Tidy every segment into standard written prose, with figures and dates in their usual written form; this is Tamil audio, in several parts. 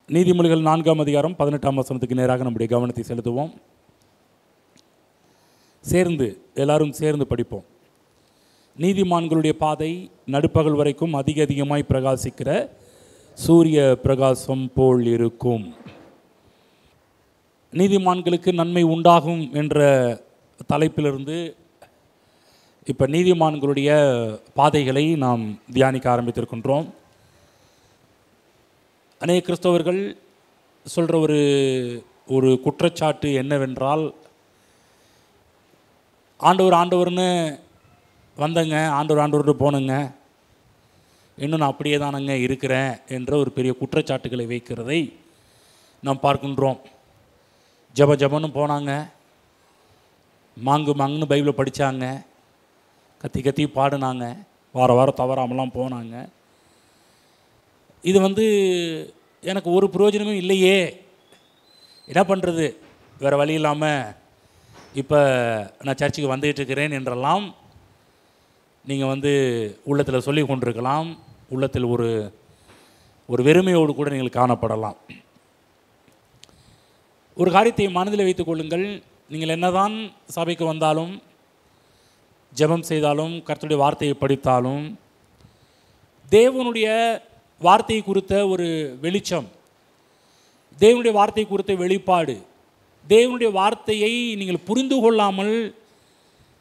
நீதிமொழிகள் 4ஆம் அதிகாரம் 18ஆம் வசனத்துக்கு நேராக நம்முடைய கவனத்தை செலுத்துவோம். எல்லாரும் சேர்ந்து படிப்போம். நீதிமான்களுடைய பாதை நடுப்பகல் வரைக்கும் அதிகமாய் பிரகாசிக்கிற சூரிய பிரகாசம் போல் இருக்கும். நீதிமான்களுக்கு நன்மை உண்டாகும் என்ற தலைப்பிலிருந்து இப்போ நீதிமான்களுடைய பாதைகளை நாம் தியானிக்க ஆரம்பித்திருக்கின்றோம். அநேக கிறிஸ்தவர்கள் சொல்கிற ஒரு குற்றச்சாட்டு என்னவென்றால், ஆண்டவர்னு வந்தங்க, ஆண்டவர்னு போனங்க, இன்னும் நான் அப்படியே தானங்க இருக்கிறேன் என்ற ஒரு பெரிய குற்றச்சாட்டுகளை வைக்கிறதை நாம் பார்க்கின்றோம். ஜபன்னு போனாங்க, மாங்குன்னு பைபிளை படித்தாங்க, கத்தி பாடினாங்க, வாரம் தவறாமலாம் போனாங்க. இது எனக்கு ஒரு பிரயோஜனமும் இல்லையே, என்ன பண்ணுறது, வேறு வழி இல்லாமல் இப்போ நான் சர்ச்சுக்கு வந்துகிட்டு இருக்கிறேன் என்றெல்லாம் நீங்கள் உள்ளத்தில் சொல்லி கொண்டிருக்கலாம். உள்ளத்தில் ஒரு வெறுமையோடு கூட நீங்கள் காணப்படலாம். ஒரு காரியத்தை மனதில் வைத்துக் கொள்ளுங்கள். நீங்கள் என்னதான் சபைக்கு வந்தாலும், ஜெபம் செய்தாலும், கர்த்தருடைய வார்த்தையை படித்தாலும், தேவனுடைய வார்த்தை குறித்த ஒரு வெளிச்சம், தேவனுடைய வார்த்தை குறித்த வெளிப்பாடு, தேவனுடைய வார்த்தையை நீங்கள் புரிந்து கொள்ளாமல்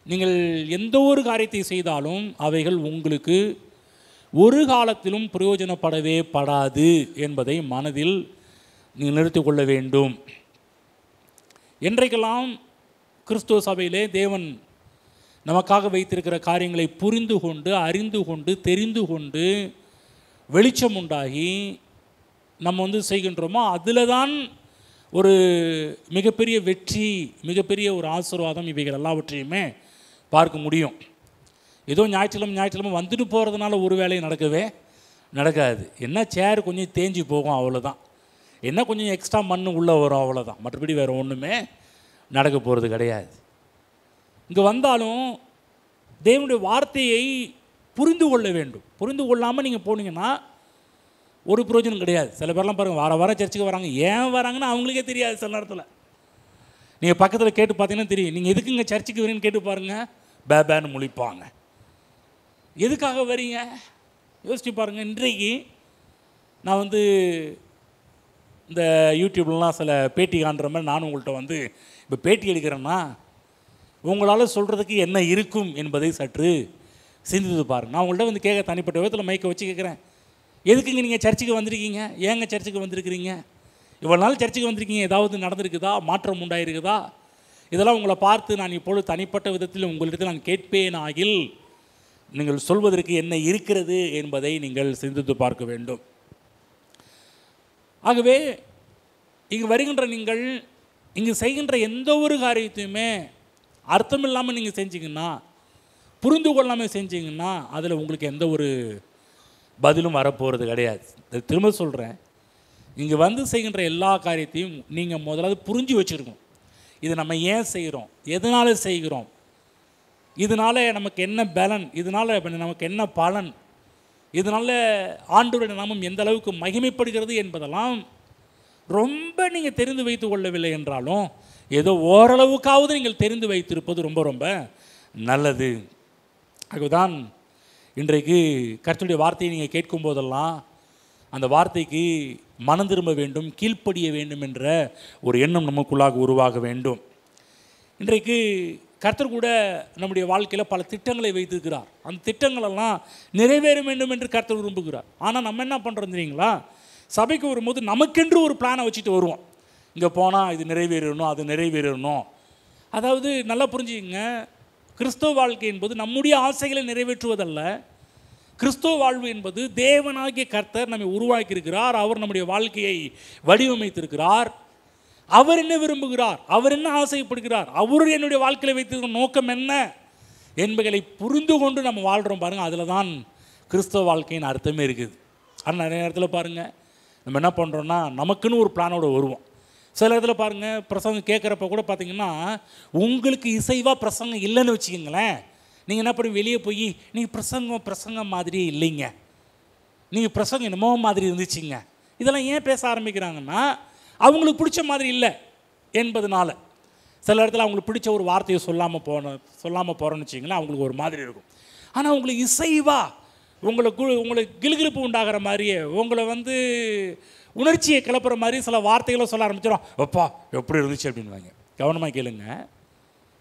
நீங்கள் எந்த ஒரு காரியத்தை செய்தாலும் அவைகள் உங்களுக்கு ஒரு காலத்திலும் பிரயோஜனப்படவே படாது என்பதை மனதில் நீங்கள் நிறுத்திக் கொள்ள வேண்டும். என்றைக்கெல்லாம் கிறிஸ்துவ சபையிலே தேவன் நமக்காக வைத்திருக்கிற காரியங்களை புரிந்து கொண்டு, அறிந்து கொண்டு, தெரிந்து கொண்டு, வெளிச்சம் உண்டாகி நம்ம செய்கின்றோமோ, அதில் தான் ஒரு மிகப்பெரிய வெற்றி, மிகப்பெரிய ஒரு ஆசீர்வாதம், இவைகள் எல்லாவற்றையுமே பார்க்க முடியும். ஏதோ ஞாயிற்றுக்கிழமை வந்துட்டு போகிறதுனால ஒரு வேலையும் நடக்காது. என்ன சேர் கொஞ்சம் தேஞ்சி போகும், அவ்வளோதான். என்ன கொஞ்சம் எக்ஸ்ட்ரா மண் உள்ளே வரும், அவ்வளோதான். மற்றபடி வேறு ஒன்றுமே நடக்க போகிறது கிடையாது. இங்கே வந்தாலும் தேவனுடைய வார்த்தையை புரிந்து கொள்ள வேண்டும். புரிந்து கொள்ளாமல் நீங்கள் போனீங்கன்னா ஒரு பிரயோஜனம் கிடையாது. சில பேர்லாம் பாருங்கள், வாரம் சர்ச்சுக்கு வராங்க, ஏன் வராங்கன்னு அவங்களுக்கே தெரியாது. சில நேரத்தில் நீங்கள் பக்கத்தில் கேட்டு பார்த்தீங்கன்னா தெரியும். நீங்கள் எதுக்கு இங்கே சர்ச்சுக்கு வரீங்கன்னு கேட்டு பாருங்கள், பேன்னு முழிப்பாங்க. எதுக்காக வரீங்க யோசிச்சு பாருங்கள். இன்றைக்கு நான் இந்த யூடியூப்லாம் சில பேட்டி காண்ற மாதிரி நானும் உங்கள்கிட்ட இப்போ பேட்டி எடுக்கிறேன்னா, உங்களால் சொல்கிறதுக்கு என்ன இருக்கும் என்பதை சற்று சிந்தித்து பாருங்கள். நான் உங்கள்கிட்ட கேட்க தனிப்பட்ட விதத்தில் மைக்கை வச்சு கேட்குறேன், எதுக்குங்க நீங்கள் சர்ச்சுக்கு வந்திருக்கீங்க, ஏங்க சர்ச்சுக்கு வந்திருக்கிறீங்க, இவ்வளோ நாள் சர்ச்சுக்கு வந்திருக்கீங்க, ஏதாவது நடந்திருக்குதா, மாற்றம் உண்டாயிருக்குதா? இதெல்லாம் உங்களை பார்த்து நான் இப்பொழுது தனிப்பட்ட விதத்தில் உங்களிடத்தில் நான் கேட்பேன் ஆகில் நீங்கள் சொல்வதற்கு என்ன இருக்கிறது என்பதை நீங்கள் சிந்தித்து பார்க்க வேண்டும். ஆகவே இங்கு வருகின்ற நீங்கள் இங்கு செய்கின்ற எந்த ஒரு காரியத்தையுமே அர்த்தம் இல்லாமல் நீங்கள் செஞ்சீங்கன்னா, புரிந்து கொள்ளாமல் செஞ்சீங்கன்னா, அதில் உங்களுக்கு எந்த ஒரு பதிலும் வரப்போகிறது கிடையாது. திரும்ப சொல்கிறேன், இங்கே செய்கின்ற எல்லா காரியத்தையும் நீங்கள் முதலாவது புரிஞ்சு வச்சுருக்கோம். இது நம்ம ஏன் செய்கிறோம், எதனால் செய்கிறோம், இதனால் நமக்கு என்ன பலன், இதனால் நமக்கு என்ன பலன், இதனால் ஆண்டவருடைய நாமம் எந்த அளவுக்கு மகிமைப்படுகிறது என்பதெல்லாம் ரொம்ப நீங்கள் தெரிந்து வைத்து கொள்ளவில்லை என்றாலும் ஏதோ ஓரளவுக்காவது நீங்கள் தெரிந்து வைத்திருப்பது ரொம்ப ரொம்ப நல்லது. அதுதான் இன்றைக்கு கர்த்தருடைய வார்த்தையை நீங்கள் கேட்கும் போதெல்லாம் அந்த வார்த்தைக்கு மனம் திரும்ப வேண்டும், கீழ்ப்படிய வேண்டும் என்ற ஒரு எண்ணம் நமக்குள்ளாக உருவாக வேண்டும். இன்றைக்கு கர்த்தர் கூட நம்முடைய வாழ்க்கையில் பல திட்டங்களை வைத்திருக்கிறார். அந்த திட்டங்களெல்லாம் நிறைவேற வேண்டும் என்று கர்த்தர் விரும்புகிறார். ஆனால் நம்ம என்ன பண்ணுறோம் தெரியுங்களா, சபைக்கு வரும்போது நமக்கென்று ஒரு பிளானை வச்சுட்டு வருவோம். இங்கே போனால் இது நிறைவேறணும், அது நிறைவேறணும். அதாவது நல்லா புரிஞ்சுக்கங்க, கிறிஸ்தவ வாழ்க்கை என்பது நம்முடைய ஆசைகளை நிறைவேற்றுவதல்ல. கிறிஸ்தவ வாழ்வு என்பது தேவனாகிய கர்த்தர் நம்மை உருவாக்கியிருக்கிறார். அவர் நம்முடைய வாழ்க்கையை வடிவமைத்திருக்கிறார். அவர் என்ன விரும்புகிறார், அவர் என்ன ஆசைப்படுகிறார், அவர் என்னுடைய வாழ்க்கையில் வைத்திருக்கிற நோக்கம் என்ன என்பதை புரிந்து கொண்டு நம்ம வாழ்கிறோம் பாருங்கள். அதில் தான் கிறிஸ்தவ வாழ்க்கையின் அர்த்தமே இருக்குது. ஆனால் நிறைய நேரத்தில் பாருங்கள், நம்ம என்ன பண்ணுறோன்னா நமக்குன்னு ஒரு பிளானோடு வருவோம். சில இடத்துல பாருங்கள், பிரசங்கம் கேட்குறப்ப கூட பார்த்திங்கன்னா உங்களுக்கு இசைவாக பிரசங்கம் இல்லைன்னு வச்சுக்கிங்களேன், நீங்கள் என்ன பண்ணி வெளியே போய் நீங்கள் பிரசங்கம் மாதிரியே இல்லைங்க, நீங்கள் பிரசங்கம் என்னமோ மாதிரி இருந்துச்சுங்க, இதெல்லாம் ஏன் பேச ஆரம்பிக்கிறாங்கன்னா, அவங்களுக்கு பிடிச்ச மாதிரி இல்லை என்பதனால. சில இடத்துல அவங்களுக்கு பிடிச்ச ஒரு வார்த்தையை சொல்லாமல் போகிறோன்னு வச்சிங்களேன், அவங்களுக்கு ஒரு மாதிரி இருக்கும். ஆனால் உங்களுக்கு இசைவாக உங்களுக்கு கிலுகிலுப்பு உண்டாகிற மாதிரியே, உங்களை உணர்ச்சியை கிளப்புற மாதிரி சில வார்த்தைகளை சொல்ல ஆரம்பிச்சிடும். அப்பா எப்படி இருந்துச்சு அப்படின்வாங்க. கவனமாக கேளுங்க.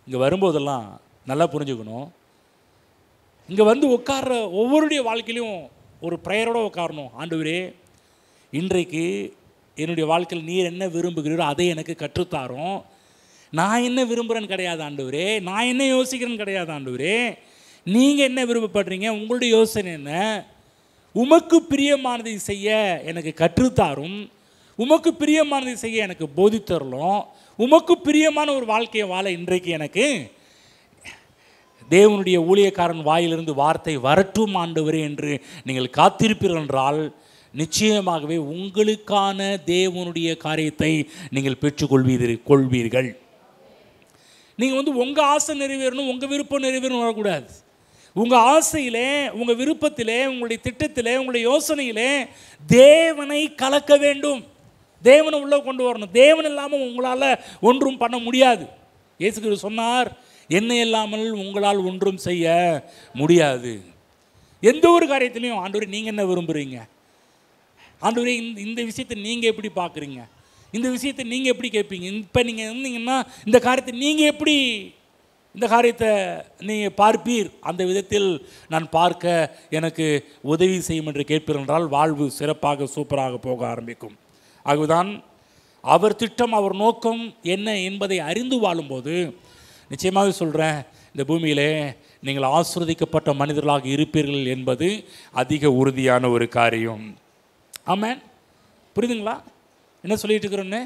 இங்கே வரும்போதெல்லாம் நல்லா புரிஞ்சுக்கணும். இங்கே உட்கார்ற ஒவ்வொருடைய வாழ்க்கையிலையும் ஒரு ப்ரேயரோடு உட்காரணும். ஆண்டவரே, இன்றைக்கு என்னுடைய வாழ்க்கையில் நீர் என்ன விரும்புகிறீரோ அதை எனக்கு கற்றுத்தாரோம். நான் என்ன விரும்புகிறேன்னு கிடையாது ஆண்டவரே, நான் என்ன யோசிக்கிறேன்னு கிடையாது ஆண்டவரே, நீங்கள் என்ன விருப்பப்படுறீங்க, உங்களுடைய யோசனை என்ன, உமக்கு பிரியமானதை செய்ய எனக்கு கற்றுத்தாரும், உமக்கு பிரியமானதை செய்ய எனக்கு போதித்தரலும், உமக்கு பிரியமான ஒரு வாழ்க்கையை வாழ இன்றைக்கு எனக்கு தேவனுடைய ஊழியக்காரன் வாயிலிருந்து வார்த்தை வரட்டும் ஆண்டவரே என்று நீங்கள் காத்திருப்பீர்கள் என்றால், நிச்சயமாகவே உங்களுக்கான தேவனுடைய காரியத்தை நீங்கள் பெற்றுக்கொள்வீர்கள். நீங்கள் உங்கள் ஆசை நிறைவேறணும், உங்கள் விருப்பம் நிறைவேறணும் வரக்கூடாது. உங்கள் ஆசையிலே, உங்கள் விருப்பத்திலே, உங்களுடைய திட்டத்திலே, உங்களுடைய யோசனையிலே தேவனை கலக்க வேண்டும். தேவனை உள்ளே கொண்டு வரணும். தேவன் இல்லாமல் உங்களால் ஒன்றும் பண்ண முடியாது. இயேசு கிறிஸ்து சொன்னார், என்னை இல்லாமல் உங்களால் ஒன்றும் செய்ய முடியாது. எந்த ஒரு காரியத்திலையும் ஆண்டவரே நீங்கள் என்ன விரும்புகிறீங்க, ஆண்டவரே இந்த விஷயத்தை நீங்கள் எப்படி பார்க்குறீங்க, இந்த விஷயத்தை நீங்கள் எப்படி கேட்பீங்க, இப்போ நீங்கள் இருந்தீங்கன்னா இந்த காரியத்தை நீங்கள் எப்படி இந்த காரியத்தை நீங்கள் பார்ப்பீர், அந்த விதத்தில் நான் பார்க்க எனக்கு உதவி செய்யும் என்று கேட்பீர்கள் என்றால் வாழ்வு சிறப்பாக சூப்பராக போக ஆரம்பிக்கும். ஆகவேதான் அவர் திட்டம், அவர் நோக்கம் என்ன என்பதை அறிந்து வாழும்போது நிச்சயமாக சொல்கிறேன், இந்த பூமியிலே நீங்கள் ஆசீர்வதிக்கப்பட்ட மனிதர்களாக இருப்பீர்கள் என்பது அதிக உறுதியான ஒரு காரியம். ஆமென். புரியுதுங்களா என்ன சொல்லிட்டு இருக்கிறோன்னு?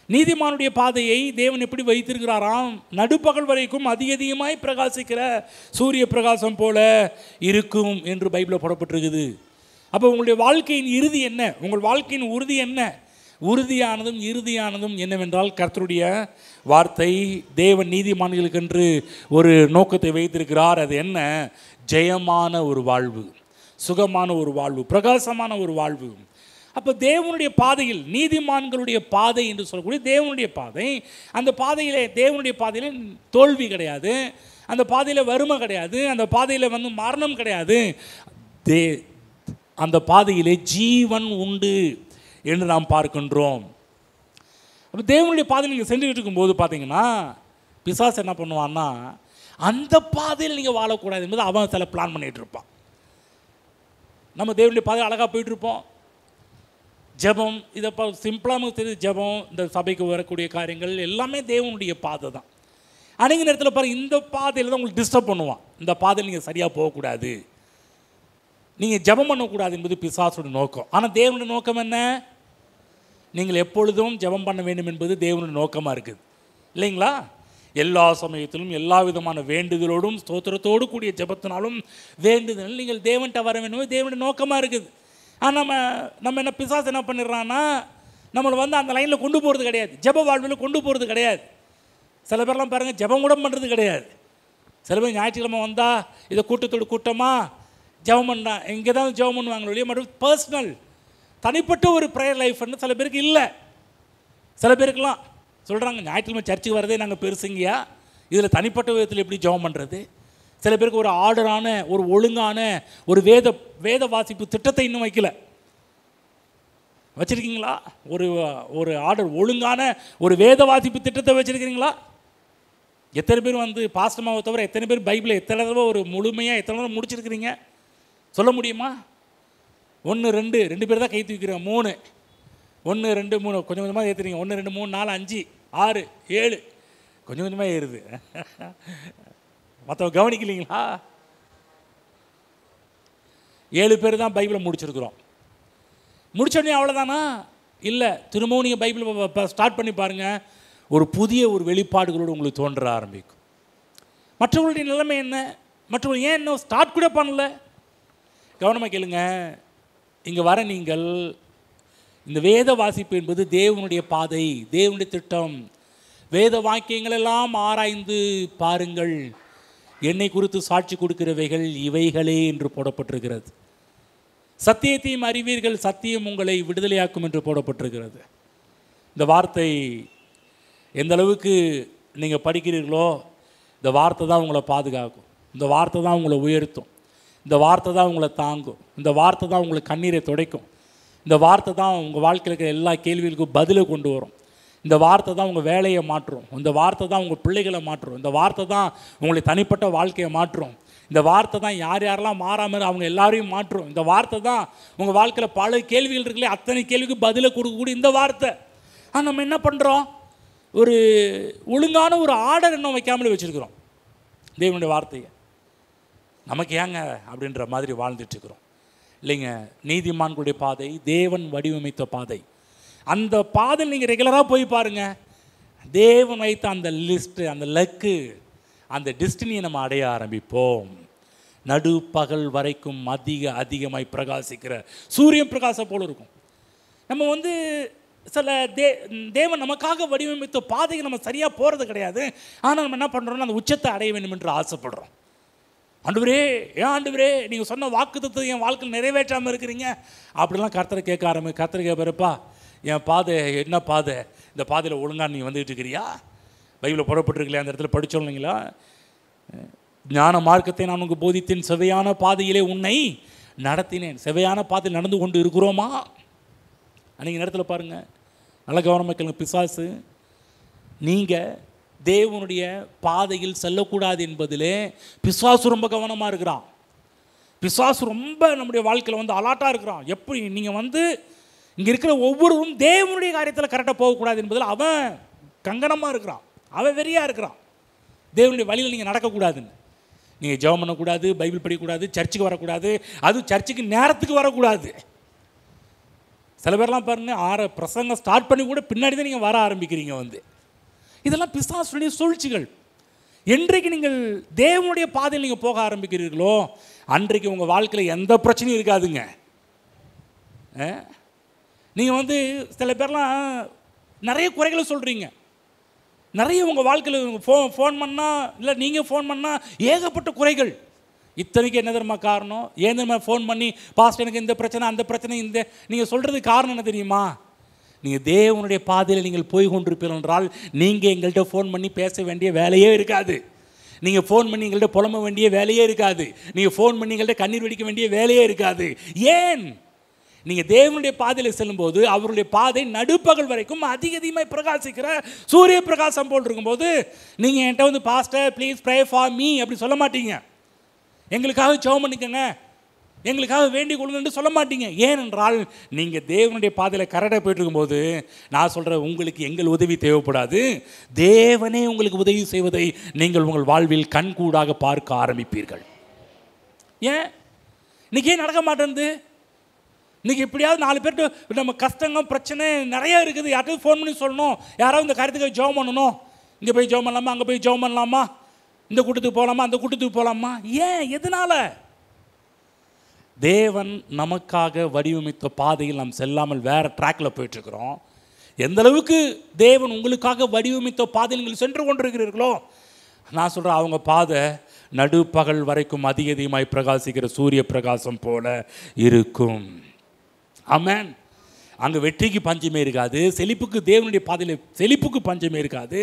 நீதிமானுடைய பாதையை தேவன் எப்படி வைத்திருக்கிறாராம், நடுப்பகல் வரைக்கும் அதிகமாய் பிரகாசிக்கிற சூரிய பிரகாசம் போல இருக்கும் என்று பைபிளில் போடப்பட்டிருக்குது. அப்போ உங்களுடைய வாழ்க்கையின் இறுதி என்ன, உங்கள் வாழ்க்கையின் உறுதி என்ன? உறுதியானதும் இறுதியானதும் என்னவென்றால் கர்த்தருடைய வார்த்தை. தேவன் நீதிமான்களுக்கென்று ஒரு நோக்கத்தை வைத்திருக்கிறார். அது என்ன? ஜெயமான ஒரு வாழ்வு, சுகமான ஒரு வாழ்வு, பிரகாசமான ஒரு வாழ்வு. அப்போ தேவனுடைய பாதையில், நீதிமான்களுடைய பாதை என்று சொல்லக்கூடிய தேவனுடைய பாதை, அந்த பாதையிலே, தேவனுடைய பாதையிலே தோல்வி கிடையாது, அந்த பாதையில் வறுமை கிடையாது, அந்த பாதையில் மரணம் கிடையாது, அந்த பாதையிலே ஜீவன் உண்டு என்று நாம் பார்க்கின்றோம். அப்போ தேவனுடைய பாதையில் நீங்கள் சென்றுக்கிட்டு இருக்கும்போது பார்த்தீங்கன்னா பிசாசு என்ன பண்ணுவான்னா, அந்த பாதையில் நீங்கள் வாழக்கூடாது என்பது அவன் சில பிளான் பண்ணிகிட்டு இருப்பான். நம்ம தேவனுடைய பாதையில் அழகாக போயிட்டுருப்போம். ஜெபம், இதை சிம்பிளாக நமக்கு தெரியுது. ஜெபம், இந்த சபைக்கு வரக்கூடிய காரியங்கள் எல்லாமே தேவனுடைய பாதை தான். அநேக நேரத்தில் பாருங்கள், இந்த பாதையில் தான் உங்களுக்கு டிஸ்டர்ப் பண்ணுவான். இந்த பாதையில் நீங்கள் சரியாக போகக்கூடாது, நீங்கள் ஜெபம் பண்ணக்கூடாது என்பது பிசாசுடைய நோக்கம். ஆனால் தேவனுடைய நோக்கம் என்ன? நீங்கள் எப்பொழுதும் ஜெபம் பண்ண வேண்டும் என்பது தேவனுடைய நோக்கமாக இருக்குது, இல்லைங்களா? எல்லா சமயத்திலும் எல்லா விதமான வேண்டுதலோடும் ஸ்தோத்திரத்தோடு கூடிய ஜெபத்தினாலும் வேண்டுதல் நீங்கள் தேவன்கிட்ட வர வேண்டும் தேவனுடைய நோக்கமாக இருக்குது. ஆனால் நம்ம என்ன, பிசாசு என்ன பண்ணிடுறான்னா, நம்மளை அந்த லைனில் கொண்டு போகிறது கிடையாது, ஜெப வாழ்வில் கொண்டு போகிறது கிடையாது. சில பேர்லாம் பாருங்கள், ஜெபம் கூட பண்ணுறது கிடையாது. சில பேர் ஞாயிற்றுக்கிழமை வந்தால் இதை கூட்டத்தோடு கூட்டமாக ஜெபம் பண்ணா இங்கே தான் ஜெபம் பண்ணுவாங்களோ இல்லையா, மற்றும் பர்சனல் தனிப்பட்ட ஒரு ப்ரேயர் லைஃப்னு சில பேருக்கு இல்லை. சில பேருக்கெல்லாம் சொல்கிறாங்க, ஞாயிற்றுக்கிழமை சர்ச்சுக்கு வரதே நாங்கள் பெருசுங்கயா, இதில் தனிப்பட்ட விதத்தில் எப்படி ஜெபம் பண்ணுறது? சில பேருக்கு ஒரு ஆர்டரான, ஒரு ஒழுங்கான ஒரு வேத வாசிப்பு திட்டத்தை இன்னும் வைக்கல. வச்சுருக்கீங்களா? ஒரு ஆர்டர், ஒழுங்கான ஒரு வேத வாசிப்பு திட்டத்தை வச்சுருக்கிறீங்களா? எத்தனை பேர் பாஸ்டமாவை தவிர எத்தனை பேர் பைபிளை எத்தனை தடவை ஒரு முழுமையாக எத்தனை தடவை முடிச்சிருக்கிறீங்க? சொல்ல முடியுமா? 1 2 பேர் தான் கை தூக்கிறோம். 3 1 2 3 கொஞ்சம் கொஞ்சமாக ஏற்றுறீங்க. 1 2 3 4 5 6 7 கொஞ்சம் கொஞ்சமாக ஏறுது. மற்றவங்க கவனிக்கலீங்களா? 7 பேர் தான் பைபிளை முடிச்சிருக்கிறோம். முடிச்சோடனே அவ்வளோதானா? இல்லை, திரும்பவும் நீங்கள் பைபிளை ஸ்டார்ட் பண்ணி பாருங்கள், ஒரு புதிய ஒரு வெளிப்பாடுகளோடு உங்களுக்கு தோன்ற ஆரம்பிக்கும். மற்றவங்களுடைய நிலைமை என்ன? மற்றவங்க ஏன் இன்னும் ஸ்டார்ட் கூட பண்ணல? கவனமாக கேளுங்க. இங்கே வர நீங்கள், இந்த வேத வாசிப்பு என்பது தேவனுடைய பாதை, தேவனுடைய திட்டம். வேத வாக்கியங்கள் எல்லாம் ஆராய்ந்து பாருங்கள், என்னை குறித்து சாட்சி கொடுக்கிறவைகள் இவைகளே என்று போடப்பட்டிருக்கிறது. சத்தியத்தையும் அறிவீர்கள், சத்தியம் உங்களை விடுதலையாக்கும் என்று போடப்பட்டிருக்கிறது. இந்த வார்த்தை எந்த அளவுக்கு நீங்கள் படிக்கிறீர்களோ, இந்த வார்த்தை தான் உங்களை பாதுகாக்கும், இந்த வார்த்தை தான் உங்களை உயர்த்தும், இந்த வார்த்தை தான் உங்களை தாங்கும், இந்த வார்த்தை தான் உங்களுக்கு கண்ணீரை துடைக்கும், இந்த வார்த்தை தான் உங்கள் வாழ்க்கையில் இருக்கிற எல்லா கேள்விகளுக்கும் பதிலை கொண்டு வரும், இந்த வார்த்தை தான் உங்கள் வேலையை மாற்றும், இந்த வார்த்தை தான் உங்கள் பிள்ளைகளை மாற்றும், இந்த வார்த்தை தான் உங்களை தனிப்பட்ட வாழ்க்கையை மாற்றும், இந்த வார்த்தை தான் யார் யாரெல்லாம் மாறாமல் அவங்க எல்லாரையும் மாற்றும், இந்த வார்த்தை தான் உங்கள் வாழ்க்கையில் பல கேள்விகள் இருக்குல்ல, அத்தனை கேள்விக்கு பதிலை கொடுக்கக்கூடிய இந்த வார்த்தை. ஆனால் நம்ம என்ன பண்ணுறோம், ஒரு ஒழுங்கான ஒரு ஆர்டர் இன்னும் வைக்காமலே வச்சுருக்கிறோம் தேவனுடைய வார்த்தையை. நமக்கு ஏங்க அப்படின்ற மாதிரி வாழ்ந்துட்டுருக்குறோம் இல்லைங்க. நீதிமான்களுடைய பாதை தேவன் வடிவமைத்த பாதை. அந்த பாதையில் நீங்கள் ரெகுலராக போய் பாருங்கள், தேவன் வைத்த அந்த லிஸ்ட்டு, அந்த லக்கு, அந்த டெஸ்டினியை நம்ம அடைய ஆரம்பிப்போம். நடுப்பகல் வரைக்கும் அதிகமாய் பிரகாசிக்கிற சூரியன் பிரகாசம் போல் இருக்கும். நம்ம சில தேவன் நமக்காக வடிவமைத்த பாதைக்கு நம்ம சரியாக போகிறது கிடையாது. ஆனால் நம்ம என்ன பண்ணுறோம்னா அந்த உச்சத்தை அடைய வேண்டும் என்று ஆசைப்படுறோம். ஆண்டவரே, ஏன் ஆண்டவரே நீங்கள் சொன்ன வாக்குத்தத்தத்தை என் வாழ்க்கையில் நிறைவேற்றாமல் இருக்கிறீங்க அப்படிலாம் கர்த்தரை கேட்க ஆரம்பி. கர்த்தரை கேட்பாருப்பா, என் பாதை என்ன பாதை, இந்த பாதையில் ஒழுங்காக நீ வந்துட்டு இருக்கிறியா, பைபிளில் புறப்பட்டுருக்கலையா, அந்த இடத்துல படிச்சோங்களா, ஞான மார்க்கத்தை நான் உனக்கு போதித்தேன், செவையான பாதையிலே உன்னை நடத்தினேன். செவையான பாதையில் நடந்து கொண்டு இருக்கிறோமா? அன்றைக்கி நேரத்தில் பாருங்கள், நல்ல கவனமாக கேளுங்க. பிசாசு நீங்கள் தேவனுடைய பாதையில் செல்லக்கூடாது என்பதிலே பிசாசு ரொம்ப கவனமாக இருக்கிறான். பிசாசு ரொம்ப நம்முடைய வாழ்க்கையில் அலாட்டாக இருக்கிறான். எப்படி நீங்கள் இங்கே இருக்கிற ஒவ்வொருவரும் தேவனுடைய காரியத்தில் கரெக்டாக போகக்கூடாது என்பதில் அவன் கங்கணமாக இருக்கிறான், அவன் வெறியாக இருக்கிறான். தேவனுடைய வழியில் நீங்கள் நடக்கக்கூடாதுன்னு, நீங்கள் ஜெபம் பண்ணக்கூடாது, பைபிள் படிக்கக்கூடாது, சர்ச்சுக்கு வரக்கூடாது, அதுவும் சர்ச்சுக்கு நேரத்துக்கு வரக்கூடாது. சில பேர்லாம் பாருங்கள், பிரசங்கம் ஸ்டார்ட் பண்ணி கூட பின்னாடி தான் நீங்கள் வர ஆரம்பிக்கிறீங்க. இதெல்லாம் பிசாசுடைய சூழ்ச்சிகள். என்றைக்கு நீங்கள் தேவனுடைய பாதையில் நீங்கள் போக ஆரம்பிக்கிறீர்களோ அன்றைக்கு உங்கள் வாழ்க்கையில் எந்த பிரச்சனையும் இருக்காதுங்க. நீங்கள் சில பேர்லாம் நிறைய குறைகளை சொல்கிறீங்க, நிறைய உங்கள் வாழ்க்கையில் ஃபோன் பண்ணால் இல்லை நீங்கள் ஃபோன் பண்ணால் ஏகப்பட்ட குறைகள். இத்தனைக்கு என்ன தெரியுமா காரணம்? ஏன் தெரியுமா ஃபோன் பண்ணி பாஸ்ட் எனக்கு இந்த பிரச்சனை அந்த பிரச்சனை இந்த நீங்கள் சொல்கிறதுக்கு காரணம் என்ன தெரியுமா? நீங்கள் தேவனுடைய பாதையில் நீங்கள் போய் கொண்டிருப்பீர்கள் என்றால் நீங்கள் எங்கள்கிட்ட ஃபோன் பண்ணி பேச வேண்டிய வேலையே இருக்காது. நீங்கள் ஃபோன் பண்ணி எங்கள்கிட்ட புலம்ப வேண்டிய வேலையே இருக்காது. நீங்கள் ஃபோன் பண்ணி எங்கள்கிட்ட கண்ணீர் வெடிக்க வேண்டிய வேலையே இருக்காது. ஏன்? நீங்கள் தேவனுடைய பாதையில் செல்லும்போது அவருடைய பாதை நடுப்பகல் வரைக்கும் அதிகமாக பிரகாசிக்கிற சூரிய பிரகாசம் போல் இருக்கும்போது நீங்கள் என்கிட்ட pastor please pray for me அப்படி சொல்ல மாட்டீங்க. எங்களுக்காக ஜெபம் பண்ணிக்கங்க, எங்களுக்காக வேண்டிக் கொள்ளுங்கன்னு சொல்ல மாட்டீங்க. ஏனென்றால் நீங்கள் தேவனுடைய பாதையில் கரெக்டாக போயிட்டு இருக்கும்போது நான் சொல்கிறேன், உங்களுக்கு எங்கள் உதவி தேவைப்படாது, தேவனே உங்களுக்கு உதவி செய்வதை நீங்கள் உங்கள் வாழ்வில் கண்கூடாக பார்க்க ஆரம்பிப்பீர்கள். ஏன் இன்றைக்கி ஏன் நடக்க மாட்டேங்குது? இன்றைக்கி எப்படியாவது 4 பேர்கிட்ட நம்ம கஷ்டங்கள் பிரச்சனை நிறையா இருக்குது, யார்கிட்ட ஃபோன் பண்ணி சொல்லணும், யாராவது இந்த காரியத்துக்கு ஜெபம் பண்ணணும், இங்கே போய் ஜெபம் பண்ணலாமா, அங்கே போய் ஜெபம் பண்ணலாமா, இந்த கூட்டத்துக்கு போகலாமா, அந்த கூட்டத்துக்கு போகலாமா? ஏன்? எதனால்? தேவன் நமக்காக வடிவமைத்த பாதையில் நாம் செல்லாமல் வேறு ட்ராக்கில் போயிட்டுருக்கிறோம். எந்த அளவுக்கு தேவன் உங்களுக்காக வடிவமைத்த பாதையில் நீங்கள் சென்று கொண்டிருக்கிறீர்களோ நான் சொல்கிறேன், அவங்க பாதை நடுப்பகல் வரைக்கும் அதிகமாய் பிரகாசிக்கிற சூரிய பிரகாசம் போல இருக்கும். ஆமென். அங்கே வெற்றிக்கு பஞ்சமே இருக்காது, செழிப்புக்கு தேவனுடைய பாதையில் செழிப்புக்கு பஞ்சமே இருக்காது,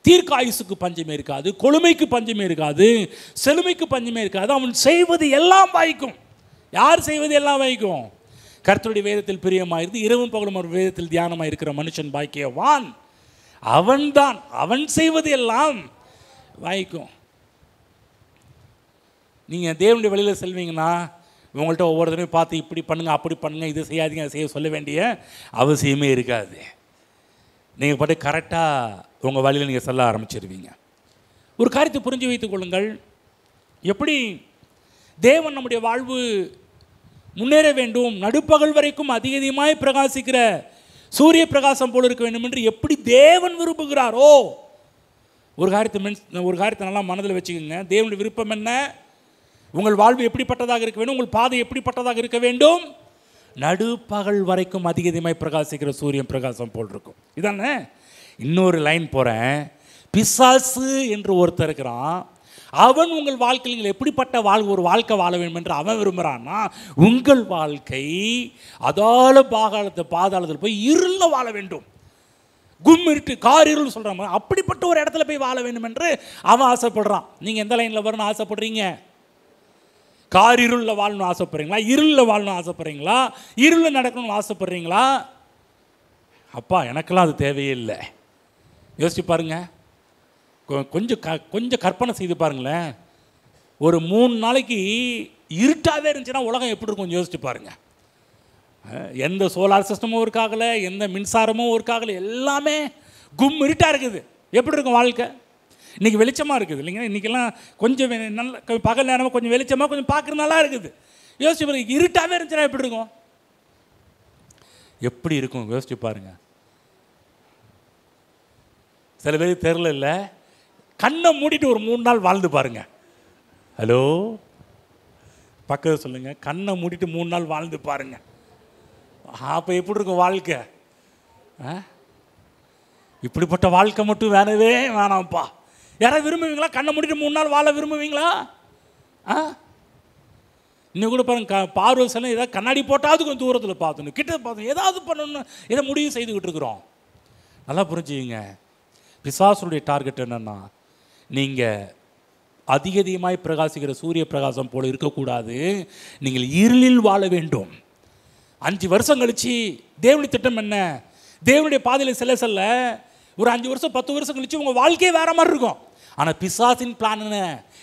தீர்க்காயுசுக்கு பஞ்சமே இருக்காது, கொழுமைக்கு பஞ்சமே இருக்காது, செழுமைக்கு பஞ்சமே இருக்காது. அவன் செய்வது எல்லாம் வாய்க்கும். யார் செய்வது எல்லாம் வாய்க்கும்? கர்த்தருடைய வேதத்தில் பிரியமாயிருந்து இரவும் பகலும் ஒரு வேதத்தில் தியானமாக இருக்கிற மனுஷன் பாக்கியவான். அவன்தான், அவன் செய்வது எல்லாம் வாய்க்கும். நீங்கள் தேவனுடைய வழியில் செல்வீங்கன்னா உங்கள்கிட்ட ஒவ்வொருத்தரையும் பார்த்து இப்படி பண்ணுங்கள் அப்படி பண்ணுங்கள் இது செய்யாதீங்க அதை செய்ய சொல்ல வேண்டிய அவசியமே இருக்காது. நீங்கள் பாட்டு கரெக்டாக உங்கள் வழியில் நீங்கள் செல்ல ஆரம்பிச்சிருவீங்க. ஒரு காரியத்தை புரிஞ்சு வைத்துக் கொள்ளுங்கள், எப்படி தேவன் நம்முடைய வாழ்வு முன்னேற வேண்டும், நடுப்பகல் வரைக்கும் அதிகமாய் பிரகாசிக்கிற சூரிய பிரகாசம் போல இருக்க வேண்டும் என்று எப்படி தேவன் விரும்புகிறாரோ ஒரு காரியத்தை நல்லா மனதில் வச்சுக்கோங்க. தேவனுடைய விருப்பம் என்ன? உங்கள் வாழ்வு எப்படிப்பட்டதாக இருக்க வேண்டும், உங்கள் பாதை எப்படிப்பட்டதாக இருக்க வேண்டும்? நடுப்பகல் வரைக்கும் அதிகமாய் பிரகாசிக்கிற சூரியன் பிரகாசம் போல் இருக்கும். இதானே? இன்னொரு லைன் போகிறேன். பிசாசு என்று ஒருத்தர் இருக்கிறான், அவன் உங்கள் வாழ்க்கையில் நீங்கள் எப்படிப்பட்ட ஒரு வாழ்க்கை வாழ வேண்டும் என்று அவன் விரும்புகிறான்னா, உங்கள் வாழ்க்கை அதால பாதாளத்தில் போய் இருளில் வாழ வேண்டும். கும்மிருட்டு காரிருள் சொல்கிறாங்க, அப்படிப்பட்ட ஒரு இடத்துல போய் வாழ வேண்டும் என்று அவன் ஆசைப்படுறான். நீங்கள் எந்த லைனில் வரணும்னு ஆசைப்படுறீங்க? காரிருளில் வாழணும்னு ஆசைப்படுறீங்களா? இருளில் வாழணும்னு ஆசைப்படுறீங்களா? இருளில் நடக்கணும்னு ஆசைப்படுறீங்களா? அப்பா, எனக்கெல்லாம் அது தேவையே இல்லை. யோசிச்சு பாருங்க, கொஞ்சம் கற்பனை செய்து பாருங்களேன். ஒரு 3 நாளைக்கு இருட்டாகவே இருந்துச்சுன்னா உலகம் எப்படி இருக்கும் யோசிச்சு பாருங்க. எந்த சோலார் சிஸ்டமும் ஒர்க் ஆகலை, எந்த மின்சாரமும் ஒர்க் ஆகலை, எல்லாமே இருட்டாக இருக்குது. எப்படி இருக்கும் வாழ்க்கை? இன்றைக்கி வெளிச்சமாக இருக்குது இல்லைங்க. இன்றைக்கெல்லாம் கொஞ்சம் நல்ல பகல் நேரமாக கொஞ்சம் வெளிச்சமாக கொஞ்சம் பார்க்குறது நல்லா இருக்குது. யோசிச்சு பாருங்க, இருட்டாகவே இருந்துச்சுன்னா எப்படி இருக்கும்? எப்படி இருக்கும் யோசிச்சு பாருங்க. சில பேருக்கு தெரில இல்லை, கண்ணை மூடிட்டு ஒரு 3 நாள் வாழ்ந்து பாருங்க. ஹலோ, பக்கத்தில் சொல்லுங்க, கண்ணை மூடிட்டு 3 நாள் வாழ்ந்து பாருங்க. அப்போ எப்படி இருக்கும் வாழ்க்கை? இப்படிப்பட்ட வாழ்க்கை மட்டும் வேணவே வேணாம்ப்பா. யாராவது விரும்புவீங்களா? கண்ணை மூடிட்டு 3 நாள் வாழ விரும்புவீங்களா? இன்னும் கூட பாருங்க, பார்வை செல்ல ஏதாவது கண்ணாடி போட்டாவது கொஞ்சம் தூரத்தில் பார்த்துணும், கிட்ட பார்த்து ஏதாவது பண்ணணும்னு இதை முடிவு செய்துக்கிட்டு இருக்கிறோம். நல்லா புரிஞ்சுங்க, பிசாசுடைய டார்கெட் என்னன்னா, நீங்கள் அதிகமாய் பிரகாசிக்கிற சூரிய பிரகாசம் போல இருக்கக்கூடாது, நீங்கள் இருளில் வாழ வேண்டும். 5 வருஷம் கழிச்சு தேவனுடைய திட்டம் என்ன? தேவனுடைய பாதையில் செல்ல ஒரு 5 வருஷம் 10 வருஷம் கழிச்சு உங்கள் வாழ்க்கையே வேற மாதிரி இருக்கும். ஆனால் பிசாசின் பிளான் என்ன?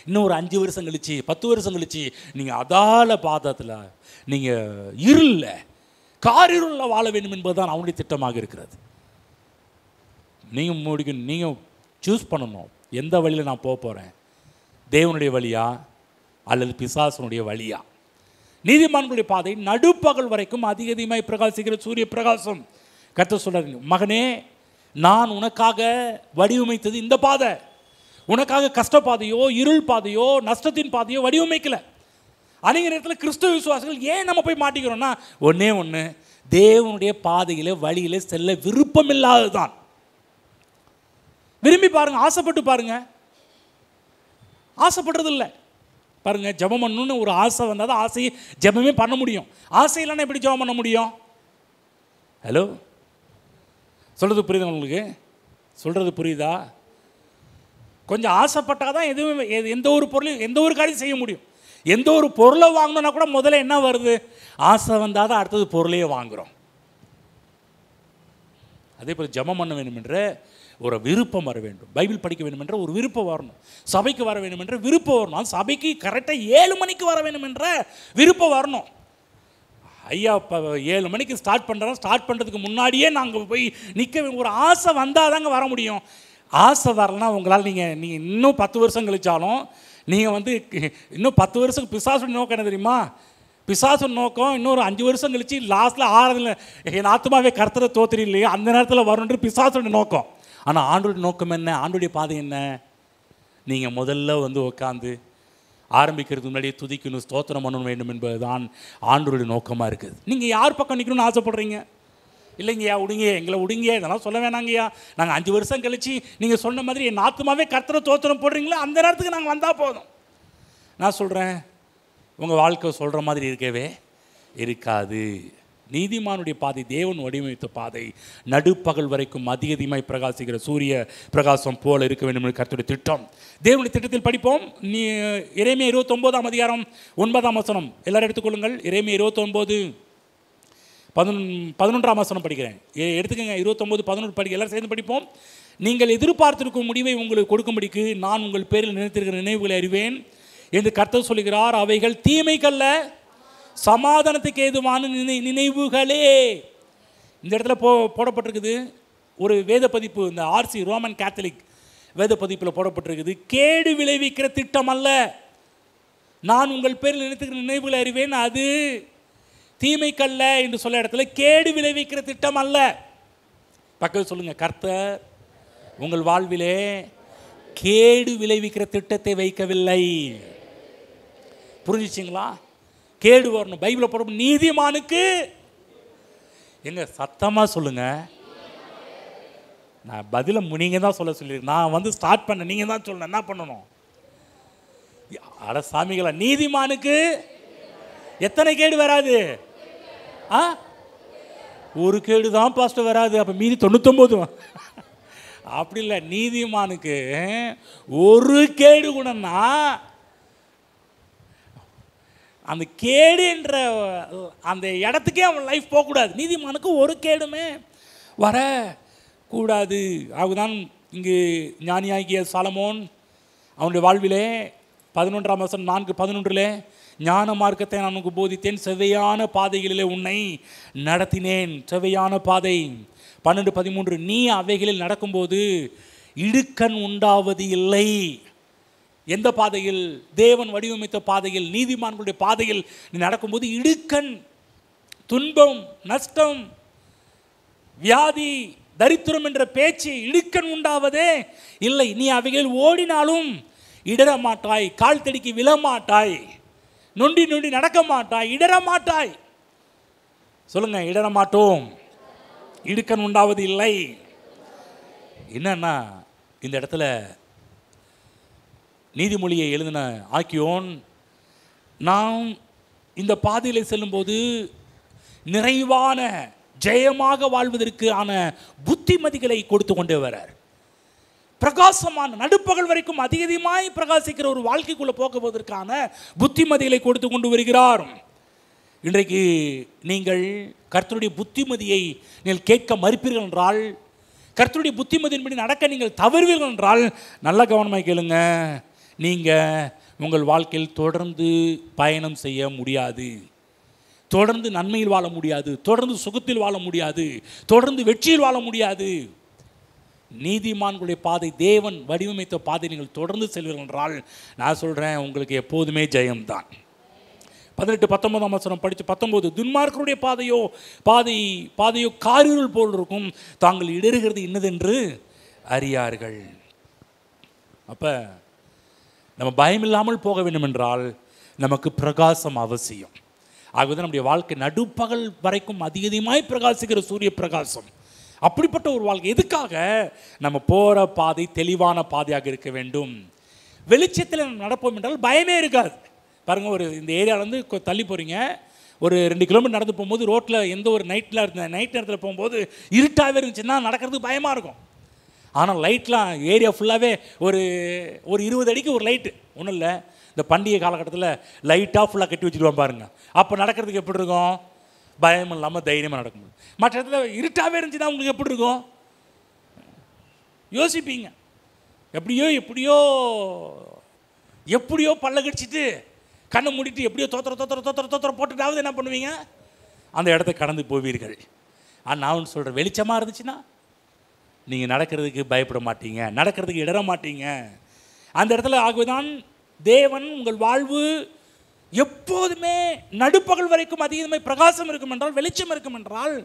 இன்னும் ஒரு 5 வருஷம் கழிச்சு 10 வருஷம் கழிச்சு நீங்கள் அதால பாதத்தில் நீங்கள் இருளில் காரிருளில் வாழ வேண்டும் என்பதுதான் அவனுடைய திட்டமாக இருக்கிறது. நீங்கள் முடிக்கணும், நீங்கள் சூஸ் பண்ணணும், எந்த வழியில் நான் போக போகிறேன், தேவனுடைய வழியா அல்லது பிசாசனுடைய வழியா? நீதிமான்களுடைய பாதை நடுப்பகல் வரைக்கும் அதிகமாய் பிரகாசிக்கிற சூரிய பிரகாசம். கர்த்தர் சொல்றாரு, மகனே, நான் உனக்காக வடிவமைத்தது இந்த பாதை. உனக்காக கஷ்ட பாதையோ இருள் பாதையோ நஷ்டத்தின் பாதையோ வடிவமைக்கல. அநேக நேரத்தில் கிறிஸ்தவ விசுவாசிகள் ஏன் நம்ம போய் மாட்டிக்கிறோம்னா, ஒன்று தேவனுடைய பாதையில் வழியில் செல்ல விருப்பம் இல்லாததுதான். விரும்பி பாருங்க, ஆசைப்பட்டு பாருங்க, ஆசைப்படுறது இல்லை பாருங்க. ஜெபம் பண்ணணும்னு ஒரு ஆசை வந்தால் தான் ஆசையை ஜெபமே பண்ண முடியும். ஆசை இல்லைன்னா எப்படி ஜெபம் பண்ண முடியும்? ஹலோ, சொல்கிறது புரியுதா உங்களுக்கு? சொல்கிறது புரியுதா? கொஞ்சம் ஆசைப்பட்டால் தான் எதுவுமே எந்த ஒரு பொருளையும் எந்த ஒரு காரியம் செய்ய முடியும். எந்த ஒரு பொருளை வாங்கணும்னா கூட முதல்ல என்ன வருது? ஆசை வந்தால் தான் அடுத்தது பொருளையே வாங்குகிறோம். அதே போல் ஜெபம் பண்ண வேண்டும் என்ற ஒரு விருப்பம் வர வேண்டும். பைபிள் படிக்க வேண்டும் என்ற ஒரு விருப்பம் வரணும். சபைக்கு வர வேண்டும் என்ற விருப்பம் வரணும். சபைக்கு கரெக்டாக 7 மணிக்கு வர வேண்டும் என்ற விருப்பம் வரணும். ஐயா, இப்போ 7 மணிக்கு ஸ்டார்ட் பண்ணுறோம், ஸ்டார்ட் பண்ணுறதுக்கு முன்னாடியே நாங்கள் போய் நிற்க ஒரு ஆசை வந்தால் தாங்க வர முடியும். ஆசை வரலன்னா உங்களால் நீங்கள் இன்னும் 10 வருஷம் கழிச்சாலும் நீங்கள் இன்னும் 10 வருஷம் பிசாசு நோக்கம் என்ன தெரியுமா? பிசாசு நோக்கம் இன்னொரு 5 வருஷம் கழிச்சு லாஸ்ட்டில் 6 என் ஆத்மாவே கர்த்தரை தோத்திரி இல்லையா, அந்த நேரத்தில் வரணுன்ற பிசாசுடைய நோக்கம். ஆனால் ஆண்டோடைய நோக்கம் என்ன? ஆண்டோடைய பாதை என்ன? நீங்கள் முதல்ல உட்காந்து ஆரம்பிக்கிறதுக்கு முன்னாடியே துதிக்கணும், ஸ்தோத்திரம் பண்ணணும் வேண்டும் என்பது தான் ஆண்டோடைய நோக்கமாக இருக்குது. நீங்கள் யார் பக்கம் நிற்கணும்னு ஆசைப்படுறீங்க? இல்லைங்கய்யா, விடுங்க, எங்களை விடுங்க, இதெல்லாம் சொல்ல வேணாங்கய்யா, நாங்கள் 5 வருஷம் கழிச்சு நீங்கள் சொன்ன மாதிரி என் ஆத்மாவே கர்த்தரை தோத்திரம் போடுறீங்களா, அந்த நேரத்துக்கு நாங்கள் வந்தால் போதும். நான் சொல்கிறேன், உங்கள் வாழ்க்கை சொல்கிற மாதிரி இருக்கவே இருக்காது. நீதிமானுடைய பாதை தேவன் வடிவமைத்த பாதை. நடுப்பகல் வரைக்கும் அதிகமாய் பிரகாசிக்கிற சூரிய பிரகாசம் போல இருக்க வேண்டும் என்று கர்த்தருடைய திட்டம். தேவனுடைய திட்டத்தில் படிப்போம். எரேமியா 29ஆம் அதிகாரம் 9ஆம் வசனம் எல்லாரும் எடுத்துக்கொள்ளுங்கள். எரேமியா 29:11ஆம் வசனம் படிக்கிறேன், எடுத்துக்கங்க. 29:11 படிக்க எல்லாரும் சேர்ந்து படிப்போம். நீங்கள் எதிர்பார்த்திருக்கும் முடிவை உங்களுக்கு கொடுக்கும்படிக்கு நான் உங்கள் பேரில் நினைத்திருக்கிற நினைவுகளை அறிவேன் என்று கர்த்தர் சொல்கிறார். அவைகள் தீமைக்கல்ல, சமாதானத்துக்கு ஏதுவான நினைவுகளே. இந்த இடத்துல போடப்பட்டிருக்குது ஒரு வேத பதிப்பு, இந்த RC ரோமன் கேத்தலிக் வேத பதிப்பில் போடப்பட்டிருக்குது. கேடு விளைவிக்கிற திட்டம் அல்ல. நான் உங்கள் பேரில் நினைத்துக்கிற நினைவுகளை அறிவேன், அது தீமைக்கல்ல என்று சொல்ல இடத்துல கேடு விளைவிக்கிற திட்டம் அல்ல. பக்கத்தில் சொல்லுங்க, கர்த்தர் உங்கள் வாழ்விலே கேடு விளைவிக்கிற திட்டத்தை வைக்கவில்லை. புரிஞ்சிச்சிங்களா? கேடு வரணும். பைபிளை போட நீதிமானுக்கு எங்க சத்தமாக சொல்லுங்க. நான் பதிலை நீங்கள் தான் சொல்ல சொல்லியிருக்கேன். நான் ஸ்டார்ட் பண்ண நீங்கள் தான் சொல்லணும். என்ன பண்ணணும்? அட சாமிகளா, நீதிமானுக்கு எத்தனை கேடு வராது? ஒரு கேடு தான் பாஸ்டர் வராது. அப்போ மீதி 99 அப்படி இல்லை. நீதிமானுக்கு ஒரு கேடு குணம்னா அந்த கேடு என்ற அந்த இடத்துக்கே அவன் லைஃப் போகக்கூடாது. நீதிமானுக்கு ஒரு கேடுமே வரக்கூடாது. அதுதான் இங்கு ஞானியாகிய சாலமோன் அவனுடைய வாழ்விலே 11ஆம் வசனம் 4:11 ஞான மார்க்கத்தை நான் உனக்கு போதித்தேன், செவ்வையான பாதைகளிலே உன்னை நடத்தினேன். செவ்வையான பாதை 12:13 நீ அவைகளில் நடக்கும்போது இடுக்கண் உண்டாவது இல்லை. எந்த பாதையில்? தேவன் வடிவமைத்த பாதையில், நீதிமான்களுடைய பாதையில் நீ நடக்கும்போது இடுக்கண், துன்பம், நஷ்டம், வியாதி, தரித்திரம் என்ற பேச்சு, இடுக்கண் உண்டாவதே இல்லை. நீ அவைகளில் ஓடினாலும் இடர மாட்டாய், கால் தடிக்கி விழமாட்டாய், நொண்டி நொண்டி நடக்க மாட்டாய், இடர மாட்டாய். சொல்லுங்க, இடர மாட்டோம், இடுக்கண் உண்டாவது இல்லை. என்னன்னா இந்த இடத்துல நீதிமொழியை எழுதின ஆக்கியோன், நாம் இந்த பாதையில் செல்லும்போது நிறைவான ஜெயமாக வாழ்வதற்கு ஆன புத்திமதிகளை கொடுத்து கொண்டே வரார். பிரகாசமான நடுப்பகல் வரைக்கும் அதிகமாய் பிரகாசிக்கிற ஒரு வாழ்க்கைக்குள்ளே போக்குவதற்கான புத்திமதிகளை கொடுத்து கொண்டு வருகிறார். இன்றைக்கு நீங்கள் கர்த்தருடைய புத்திமதியை நீங்கள் கேட்க மறுப்பீர்கள் என்றால், கர்த்தருடைய புத்திமதியின்படி நடக்க நீங்கள் தவறுவீர்கள் என்றால், நல்ல கவனமாக கேளுங்க, நீங்கள் உங்கள் வாழ்க்கையில் தொடர்ந்து பயணம் செய்ய முடியாது, தொடர்ந்து நன்மையில் வாழ முடியாது, தொடர்ந்து சுகத்தில் வாழ முடியாது, தொடர்ந்து வெற்றியில் வாழ முடியாது. நீதிமான்களுடைய பாதை, தேவன் வடிவமைத்த பாதை நீங்கள் தொடர்ந்து செல்வீர்கள் என்றால், நான் சொல்கிறேன், உங்களுக்கு எப்போதுமே ஜெயம்தான். 18-19ஆம் வசனம் படித்து 19, துன்மார்க்கருடைய பாதையோ காரிருள் போல் இருக்கும், தாங்கள் இடறுகிறது இன்னதென்று அறியார்கள். அப்போ நம்ம பயமில்லாமல் போக வேண்டும் என்றால் நமக்கு பிரகாசம் அவசியம். ஆகவே நம்முடைய வாழ்க்கை நடுப்பகல் வரைக்கும் அதிகமாய் பிரகாசிக்கிற சூரிய பிரகாசம், அப்படிப்பட்ட ஒரு வாழ்க்கை. எதுக்காக? நம்ம போகிற பாதை தெளிவான பாதையாக இருக்க வேண்டும். வெளிச்சத்தில் நம்ம நடப்போம் என்றால் பயமே இருக்காது. பாருங்கள், ஒரு இந்த ஏரியாவிலேருந்து தள்ளி போகிறீங்க, ஒரு 2 கிலோமீட்டர் நடந்து போகும்போது ரோட்டில் எந்த ஒரு நைட் நேரத்தில் போகும்போது இருட்டாகவே இருந்துச்சுன்னா நடக்கிறதுக்கு பயமாக இருக்கும். ஆனால் லைட்லாம் ஏரியா ஃபுல்லாகவே ஒரு 20 அடிக்கு ஒரு லைட்டு, ஒன்றும் இல்லை, இந்த பண்டிகை காலகட்டத்தில் லைட்டாக ஃபுல்லாக கட்டி வச்சுருவான் பாருங்கள். அப்போ நடக்கிறதுக்கு எப்படி இருக்கும்? பயம் இல்லாமல் தைரியமாக நடக்க முடியும். மற்ற இடத்துல இருட்டாகவே இருந்துச்சுன்னா உங்களுக்கு எப்படி இருக்கும்? யோசிப்பீங்க, எப்படியோ பல்ல கடிச்சிட்டு கண்ணை மூடிட்டு எப்படியோ தோத்திர போட்டுட்டாவது என்ன பண்ணுவீங்க? அந்த இடத்த கடந்து போவீர்கள். ஆனால் நான் ஒன்று சொல்கிறேன், வெளிச்சமாக இருந்துச்சுன்னா நீங்கள் நடக்கிறதுக்கு பயப்பட மாட்டீங்க, நடக்கிறதுக்கு இடர மாட்டீங்க அந்த இடத்துல. ஆகவேதான் தேவன் உங்கள் வாழ்வு எப்போதுமே நடுப்பகல் வரைக்கும் அதிகமாக பிரகாசம் இருக்கும் என்றால், வெளிச்சம் இருக்கும் என்றால்,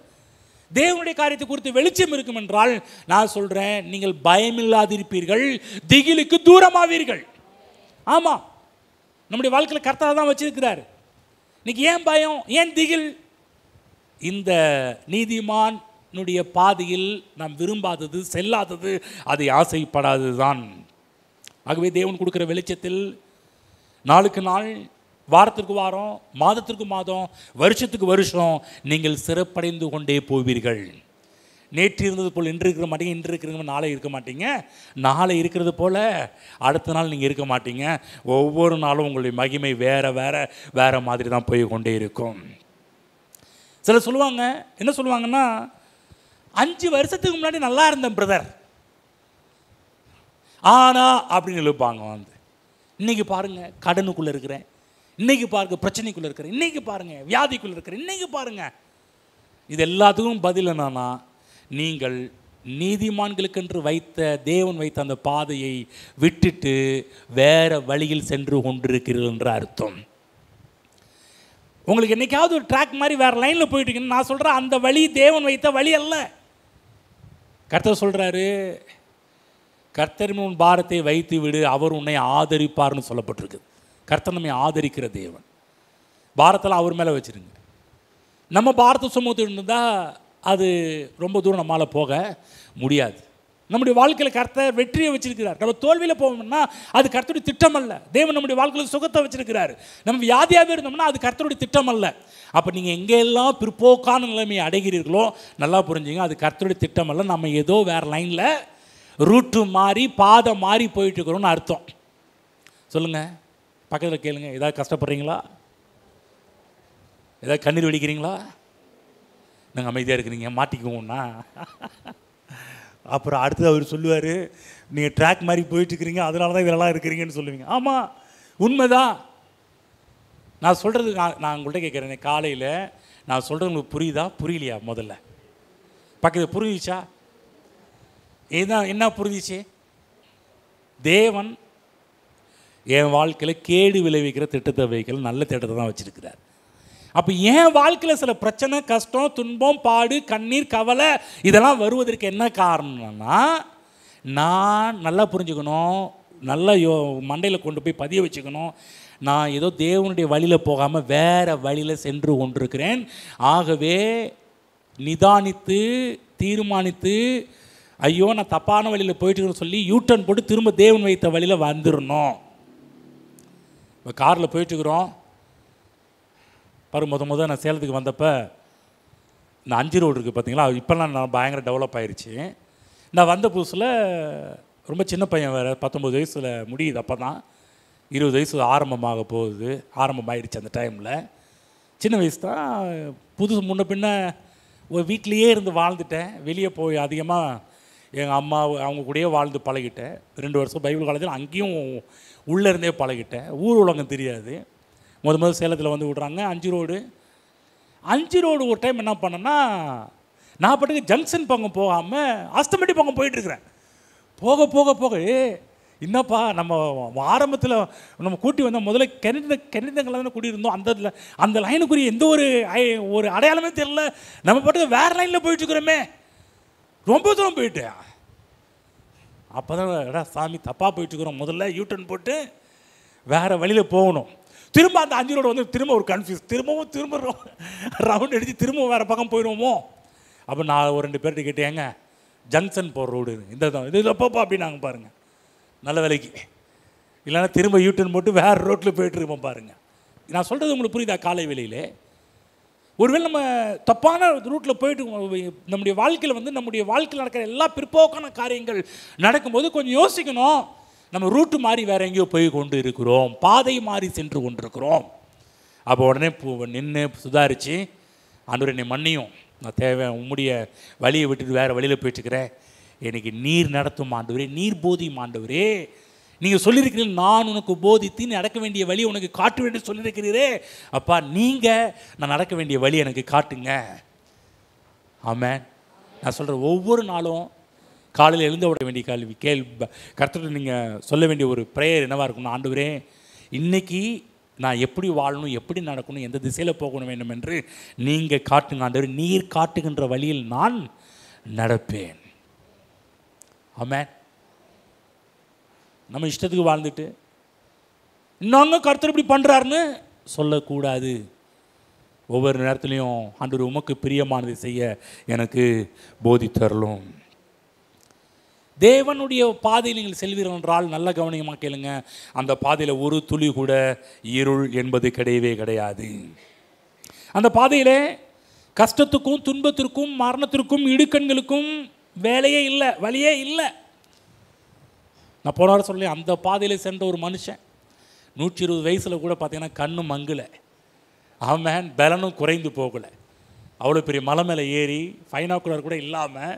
தேவனுடைய காரியத்தை குறித்து வெளிச்சம் இருக்கும் என்றால், நான் சொல்கிறேன், நீங்கள் பயமில்லாதிருப்பீர்கள், திகிலுக்கு தூரமாவீர்கள். ஆமாம், நம்முடைய வாழ்க்கையில் கர்த்தர் தான் வச்சிருக்கிறார். இன்னைக்கு ஏன் பயம், ஏன் திகில்? இந்த நீதிமானுடைய பாதையில் நாம் விரும்பாதது, செல்லாதது, அதை ஆசைப்படாதது தான். ஆகவே தேவன் கொடுக்குற வெளிச்சத்தில் நாளுக்கு நாள், வாரத்திற்கு வாரம், மாதத்திற்கு மாதம், வருஷத்துக்கு வருஷம் நீங்கள் சிறப்படைந்து கொண்டே போவீர்கள். நேற்று இருந்தது போல் இன்று இருக்கிற மாட்டீங்க, இன்று இருக்கிற நாளை இருக்க மாட்டீங்க, நாளை இருக்கிறது போல் அடுத்த நாள் நீங்கள் இருக்க மாட்டீங்க. ஒவ்வொரு நாளும் உங்களுடைய மகிமை வேறு மாதிரி தான் போய் கொண்டே இருக்கும். சிலர் சொல்லுவாங்க, என்ன சொல்லுவாங்கன்னா, 5 வருஷத்துக்கு முன்னாடி நல்லா இருந்தேன் பிரதர், ஆனால் அப்படின்னு எழுப்பாங்க. இன்றைக்கி பாருங்கள் கடனுக்குள்ளே இருக்கிறேன், இன்றைக்கி பாருங்கள் பிரச்சனைக்குள்ளே இருக்கிறேன், இன்றைக்கி பாருங்கள் வியாதிக்குள்ளே இருக்கிறேன், இன்றைக்கி பாருங்கள். இது எல்லாத்துக்கும் பதில் என்னன்னா, நீங்கள் நீதிமான்களுக்கென்று தேவன் வைத்த அந்த பாதையை விட்டுட்டு வேறு வழியில் சென்று கொண்டிருக்கிறீர்கள் என்ற அர்த்தம். உங்களுக்கு என்றைக்காவது ஒரு ட்ராக் மாதிரி வேறு லைனில் போயிட்டுருக்குன்னு நான் சொல்கிறேன், அந்த வழி தேவன் வைத்த வழி அல்ல. கர்த்தர் சொல்கிறாரு, கர்த்தரின் உன் பாரத்தை வைத்து விடு, அவர் உன்னை ஆதரிப்பார்னு சொல்லப்பட்டிருக்கு. கர்த்தர் நம்மை ஆதரிக்கிற தேவன். பாரத்தில் அவர் மேலே வச்சுருங்க. நம்ம பாரத்தை சுமத்து இருந்தால் அது ரொம்ப தூரம் நம்மளால் போக முடியாது. நம்முடைய வாழ்க்கையில் கர்த்தர் வெற்றியை வச்சிருக்கிறார். நம்ம தோல்வியில் போவோம்னா அது கர்த்தருடைய திட்டம் அல்ல. தேவன் நம்முடைய வாழ்க்கையில் சுகத்தை வச்சிருக்கிறார். நம்ம வியாதியாகவே இருந்தோம்னா அது கர்த்தருடைய திட்டம் அல்ல. அப்போ நீங்கள் எங்கெல்லாம் பிற்போக்கான நிலைமையை அடைகிறீர்களோ நல்லா புரிஞ்சுங்க, அது கர்த்தருடைய திட்டம் அல்ல. நம்ம ஏதோ வேறு லைனில் ரூட்டு மாறி பாதை மாறி போயிட்டு இருக்கிறோம்னு அர்த்தம். சொல்லுங்கள், பக்கத்தில் கேளுங்க. ஏதாவது கஷ்டப்படுறீங்களா? ஏதாவது கண்ணீர் வெடிக்கிறீங்களா? நாங்கள் அமைதியாக இருக்கிறீங்க, மாட்டிக்குவோம்னா அப்புறம் அடுத்தது அவர் சொல்லுவார், நீங்கள் ட்ராக் மாதிரி போயிட்டுருக்கிறீங்க, அதனால தான் இதெல்லாம் இருக்கிறீங்கன்னு சொல்லுவீங்க. ஆமாம், உண்மைதான். நான் சொல்கிறது நான் உங்கள்கிட்ட கேட்குறேன், காலையில் நான் சொல்கிறது உங்களுக்கு புரியுதா புரியலையா? முதல்ல பக்கத்தில் புரிஞ்சிச்சா? என்ன புரிஞ்சிச்சு? தேவன் என் வாழ்க்கையில் கேடு விளைவிக்கிற திட்டத்தை வைக்கல, நல்ல திட்டத்தை தான் வச்சுருக்கிறார். அப்போ என் வாழ்க்கையில் சில பிரச்சனை, கஷ்டம், துன்பம், பாடு, கண்ணீர், கவலை இதெல்லாம் வருவதற்கு என்ன காரணம்னா, நான் நல்லா புரிஞ்சுக்கணும், நல்லா மண்டையில் கொண்டு போய் பதிய வச்சுக்கணும். நான் ஏதோ தேவனுடைய வழியில் போகாமல் வேறு வழியில் சென்று கொண்டிருக்கிறேன். ஆகவே நிதானித்து தீர்மானித்து, ஐயோ நான் தப்பான வழியில் போயிட்டுருக்கேன்னு சொல்லி யூட்டர்ன் போட்டு திரும்ப தேவன் வைத்த வழியில் வந்துடணும். இப்போ காரில் போயிட்டுருக்குறோம் பாரு. முதல் நான் சேலத்துக்கு வந்தப்போ இந்த 5 ரோடு இருக்குது பார்த்தீங்களா, இப்போல்லாம் நான் பயங்கர டெவலப் ஆயிடுச்சு. நான் வந்த புதுசில் ரொம்ப சின்ன பையன் வேறு, 19 வயசில் முடியுது. அப்போ தான் 20 வயசு ஆரம்பமாகிடுச்சு. அந்த டைமில் சின்ன வயசு தான், புதுசு. முன்ன பின்ன ஒரு வீட்லேயே இருந்து வாழ்ந்துட்டேன். வெளியே போய் அதிகமாக எங்கள் அம்மா அவங்க கூடயே வாழ்ந்து பழகிட்டேன். 2 வருஷம் பைபிள் காலேஜில் அங்கேயும் உள்ளே இருந்தே பழகிட்டேன். ஊர் உலகம் தெரியாது. முதல் சேலத்தில் வந்து விட்றாங்க 5 ரோடு. ஒரு டைம் என்ன பண்ணேன்னா, நான் பாட்டுக்கு ஜங்ஷன் பக்கம் போகாமல் அஸ்தமட்டி பக்கம் போயிட்டுருக்கிறேன். போக என்னப்பா, நம்ம ஆரம்பத்தில் நம்ம கூட்டி வந்தோம், முதல்ல கிணத்தங்களை தானே கூட்டியிருந்தோம். அந்த லைனுக்குரிய எந்த ஒரு அடையாளமே தெரியல. நம்ம பாட்டுக்கு வேறு லைனில் போயிட்டுருக்குறோமே, ரொம்ப தூரம் போயிட்டேன். அப்போ தான் சாமி தப்பாக போயிட்டுருக்குறோம், முதல்ல யூட்டர்ன் போட்டு வேறு வழியில் போகணும். திரும்ப அந்த 5 ரோடு வந்து திரும்ப ஒரு கன்ஃபியூஸ், திரும்ப ரவுண்ட் அடித்து திரும்ப வேறு பக்கம் போயிடுவோமோ. அப்போ நான் ஒரு 2 பேர்கிட்ட கேட்டேன், ஏங்க ஜங்ஷன் போகிற ரோடு இது எப்போப்பா அப்படின்னாங்க. பாருங்கள், நல்ல வேலைக்கு இல்லைன்னா திரும்ப யூட்டர்ன் போட்டு வேறு ரோட்டில் போயிட்டுருப்போம். பாருங்கள், நான் சொல்கிறது உங்களுக்கு புரியுதா? காலை வேளையில் ஒருவேளை நம்ம தப்பான ரூட்டில் போயிட்டு நம்முடைய வாழ்க்கையில் நடக்கிற எல்லா பிற்போக்கான காரியங்கள் நடக்கும்போது கொஞ்சம் யோசிக்கணும். நம்ம ரூட்டு மாறி வேறு எங்கேயோ போய் கொண்டு இருக்கிறோம், பாதை மாறி சென்று கொண்டிருக்கிறோம். அப்போ உடனே நின்று சுதாரித்து, ஆண்டவரே என்னை மன்னியும், நான் உம்முடைய வழியை விட்டுட்டு வேறு வழியில் போயிட்டுருக்கிறேன், எனக்கு நீர் நடத்தும் ஆண்டவரே, நீர் போதியும் ஆண்டவரே, நீங்கள் சொல்லியிருக்கிறீர்கள் நான் உனக்கு போதித்து நடக்க வேண்டிய வழி உனக்கு காட்ட வேண்டிய சொல்லியிருக்கிறீரே, அப்பா நீங்கள் நான் நடக்க வேண்டிய வழி எனக்கு காட்டுங்க. ஆமென். நான் சொல்கிறேன், ஒவ்வொரு நாளும் காலையில் எழுந்த விட வேண்டிய கர்த்தர்கிட்ட நீங்கள் சொல்ல வேண்டிய ஒரு ப்ரேயர் என்னவாக இருக்கணும்? ஆண்டவரே, இன்றைக்கி நான் எப்படி வாழணும், எப்படி நடக்கணும், எந்த திசையில் போகணும் வேண்டும் என்று நீங்கள் காட்டுங்க ஆண்டவரே, நீர் காட்டுகின்ற வழியில் நான் நடப்பேன். ஆமென். நம்ம இஷ்டத்துக்கு வாழ்ந்துட்டு இன்னொன்று கர்த்தர் இப்படி பண்ணுறாருன்னு சொல்லக்கூடாது. ஒவ்வொரு நேரத்துலையும் ஆண்டவர் உமக்கு பிரியமானதை செய்ய எனக்கு போதித்தரலும். தேவனுடைய பாதையில் நீங்கள் செல்வீர்கள் என்றால் நல்ல கவனியமாக கேளுங்க, அந்த பாதையில் ஒரு துளி கூட இருள் என்பது கிடையவே கிடையாது. அந்த பாதையில் கஷ்டத்துக்கும் துன்பத்திற்கும் மரணத்திற்கும் இடுக்கண்களுக்கும் வேலையே இல்லை, வழியே இல்லை. நான் போன வாரம் சொல்லி அந்த பாதையில் சென்ற ஒரு மனுஷன் 120 வயசில் கூட பார்த்தீங்கன்னா கண்ணு மங்கலை, ஆமேன், பலனும் குறைந்து போகலை. அவ்வளோ பெரிய மலை மேலே ஏறி ஃபைனாக்குலர் கூட இல்லாமல்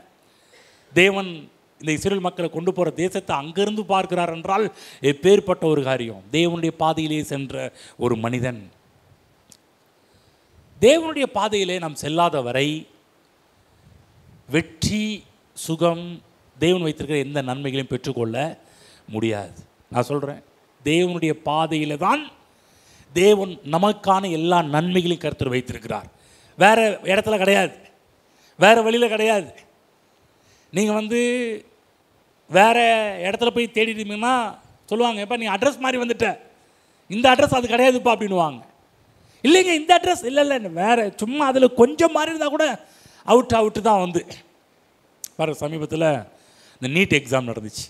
தேவன் இந்த இஸ்ரேல் மக்களை கொண்டு போகிற தேசத்தை அங்கேருந்து பார்க்கிறார் என்றால் எப்பேற்பட்ட ஒரு காரியம். தேவனுடைய பாதையிலே சென்ற ஒரு மனிதன். தேவனுடைய பாதையிலே நாம் செல்லாத வரை வெற்றி, சுகம், தேவன் வைத்திருக்கிற எந்த நன்மைகளையும் பெற்றுக்கொள்ள முடியாது. நான் சொல்கிறேன், தேவனுடைய பாதையில் தான் தேவன் நமக்கான எல்லா நன்மைகளையும் கர்த்தர் வைத்திருக்கிறார். வேறு இடத்துல கிடையாது, வேறு வழியில் கிடையாது. நீங்கள் வேறு இடத்துல போய் தேடிட்டீங்கன்னா சொல்லுவாங்க, எப்போ நீ அட்ரஸ் மாதிரி வந்துட்ட, இந்த அட்ரஸ் அது கிடையாதுப்பா அப்படின்வாங்க. இல்லைங்க இந்த அட்ரஸ் இல்லை வேறு, சும்மா அதில் கொஞ்சம் மாறி இருந்தால் கூட அவுட்டு தான் பாரு. சமீபத்தில் இந்த நீட் எக்ஸாம் நடந்துச்சு.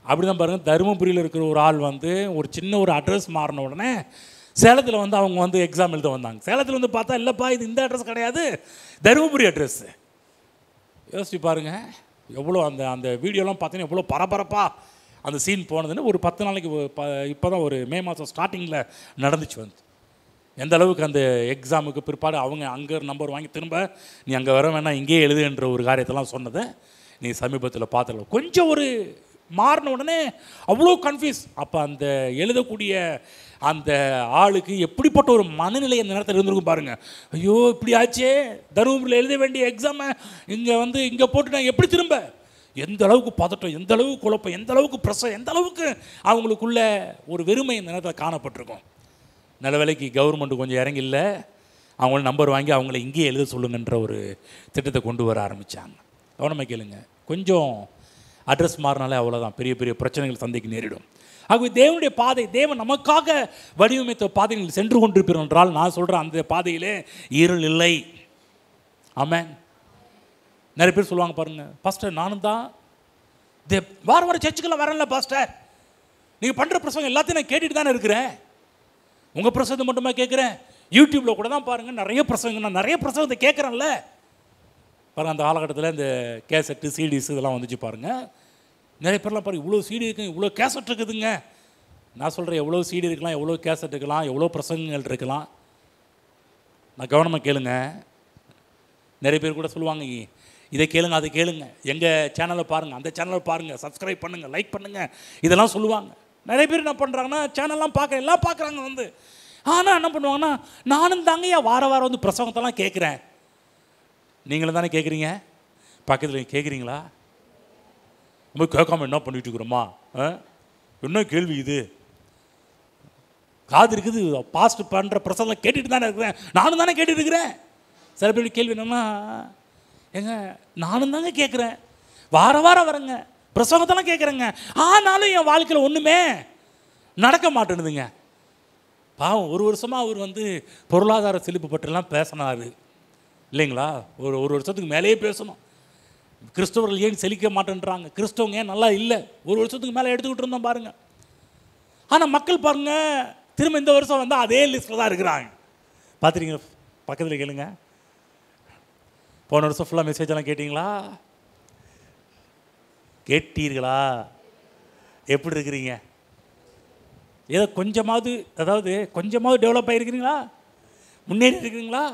அப்படி தான் பாருங்கள், தருமபுரியில் இருக்கிற ஒரு ஆள் வந்து ஒரு சின்ன ஒரு அட்ரஸ் மாறின உடனே சேலத்தில் வந்து அவங்க வந்து எக்ஸாம் எழுத வந்தாங்க. சேலத்தில் வந்து பார்த்தா இல்லைப்பா இது இந்த அட்ரஸ் கிடையாது, தருமபுரி அட்ரஸ்ஸு. யோசிச்சு பாருங்கள் எவ்வளோ அந்த அந்த வீடியோலாம் பார்த்தீங்கன்னா எவ்வளோ பரபரப்பாக அந்த சீன் போனதுன்னு. ஒரு 10 நாளைக்கு இப்போ தான் ஒரு மே மாதம் ஸ்டார்டிங்கில் நடந்துச்சு வந்து. எந்த அளவுக்கு அந்த எக்ஸாமுக்கு பிற்பாடு அவங்க அங்கே நம்பர் வாங்கி திரும்ப நீ அங்கே வர வேணாம் இங்கேயே எழுதுன்ற ஒரு காரியத்தெல்லாம் சொன்னதை நீ சமீபத்தில் பார்த்துக்கலாம். கொஞ்சம் ஒரு மாறின உடனே அவ்வளோ கன்ஃபியூஸ். அப்போ அந்த எழுதக்கூடிய அந்த ஆளுக்கு எப்படிப்பட்ட ஒரு மனநிலை அந்த நேரத்தில் இருந்திருக்கும் பாருங்கள். ஐயோ இப்படி ஆச்சே, தருமபுரியில் எழுத வேண்டிய எக்ஸாமை இங்கே போட்டு நான் எப்படி திரும்ப, எந்த அளவுக்கு பதட்டம், எந்த அளவுக்கு குழப்பம், எந்த அளவுக்கு ப்ரெஷர், எந்த அளவுக்கு அவங்களுக்குள்ள ஒரு வெறுமை இந்த நேரத்தில் காணப்பட்டிருக்கும். நல்ல வேலைக்கு கவர்மெண்ட்டு கொஞ்சம் இறங்கில்ல, அவங்கள நம்பர் வாங்கி அவங்கள இங்கேயே எழுத சொல்லுங்கன்ற ஒரு திட்டத்தை கொண்டு வர ஆரம்பித்தாங்க. கவனமாக கேளுங்க, கொஞ்சம் அட்ரஸ் மாறினாலே அவ்வளோதான், பெரிய பெரிய பிரச்சனைகள் சந்தைக்கு நேரிடும். ஆகவே தேவனுடைய பாதை, தேவன் நமக்காக வடிவமைத்த பாதைகள் சென்று கொண்டிருப்பீர்கள் என்றால் நான் சொல்கிறேன் அந்த பாதையிலே இருள் இல்லை. ஆமென். நிறைய பேர் சொல்லுவாங்க பாருங்கள், பாஸ்டர் நானும் தான் வார சர்ச்சுக்கெல்லாம் வரல பாஸ்டர், நீங்கள் பண்ணுற பிரசங்கம் எல்லாத்தையும் நான் கேட்டுட்டு தானே இருக்கிறேன், உங்கள் பிரசங்கத்தை மட்டுமா கேட்குறேன், யூடியூப்பில் கூட தான் பாருங்கள் நிறைய பிரசங்கம், நான் நிறைய பிரசங்கத்தை கேட்குறேன்ல பாருங்கள். அந்த காலகட்டத்தில் இந்த கேசட்டு சிடிஸ் இதெல்லாம் வந்துச்சு பாருங்கள். நிறைய பேர்லாம் பாருங்கள் இவ்வளோ சிடி இருக்குங்க, இவ்வளோ கேசட் இருக்குதுங்க. நான் சொல்கிறேன் எவ்வளோ சிடி இருக்கலாம், எவ்வளோ கேசட் இருக்கலாம், எவ்வளோ பிரசங்கங்கள் இருக்கலாம். நான் கவனமாக கேளுங்க. நிறைய பேர் கூட சொல்லுவாங்க இதை கேளுங்க அதை கேளுங்க, எங்கள் சேனலை பாருங்கள், அந்த சேனலை பாருங்கள், சப்ஸ்கிரைப் பண்ணுங்கள், லைக் பண்ணுங்கள், இதெல்லாம் சொல்லுவாங்க. நிறைய பேர் என்ன பண்ணுறாங்கன்னா சேனல்லாம் எல்லாம் பார்க்குறாங்க வந்து. ஆனால் என்ன பண்ணுவாங்கன்னா நானும் தாங்க வாரம் வந்து பிரசங்கத்தெல்லாம் கேட்குறேன். நீங்களும் தானே கேட்குறீங்க, பக்கத்தில் கேட்குறீங்களா? நம்ம கேட்காம என்ன பண்ணிட்டு இருக்கிறோமா? என்ன கேள்வி இது? காது இருக்குது, பாஸ்ட் பண்ணுற பிரசங்கம் கேட்டுட்டு தானே இருக்கிறேன், நானும் தானே கேட்டுட்டு இருக்கிறேன். சில பேர் கேள்வி என்னன்னா, ஏங்க நானும் தாங்க கேட்குறேன், வாரம் வரேங்க, பிரசங்கத்தெல்லாம் கேட்குறேங்க, ஆனாலும் என் வாழ்க்கையில் ஒன்றுமே நடக்க மாட்டேனுதுங்க. பாவம், ஒரு வருஷமாக அவர் வந்து பொருளாதார செழிப்பு பற்றிலாம் பேசினார் இல்லைங்களா? ஒரு வருஷத்துக்கு மேலேயே பேசணும். கிறிஸ்தவர்கள் ஏன் செழிக்க மாட்டேன்றாங்க, கிறிஸ்தவங்க ஏன் நல்லா இல்லை, ஒரு வருஷத்துக்கு மேலே எடுத்துக்கிட்டு இருந்தோம் பாருங்கள். ஆனால் மக்கள் பாருங்கள் திரும்ப இந்த வருஷம் வந்தால் அதே லிஸ்ட்டில் தான் இருக்கிறாங்க. பார்த்துறீங்க, பக்கத்தில் கேளுங்க. போன வருஷம் ஃபுல்லாக மெசேஜ் எல்லாம் கேட்டிங்களா? கேட்டீர்களா? எப்படி இருக்கிறீங்க? ஏதோ கொஞ்சமாவது டெவலப் ஆகிருக்கிறீங்களா? முன்னேறி இருக்கிறீங்களா?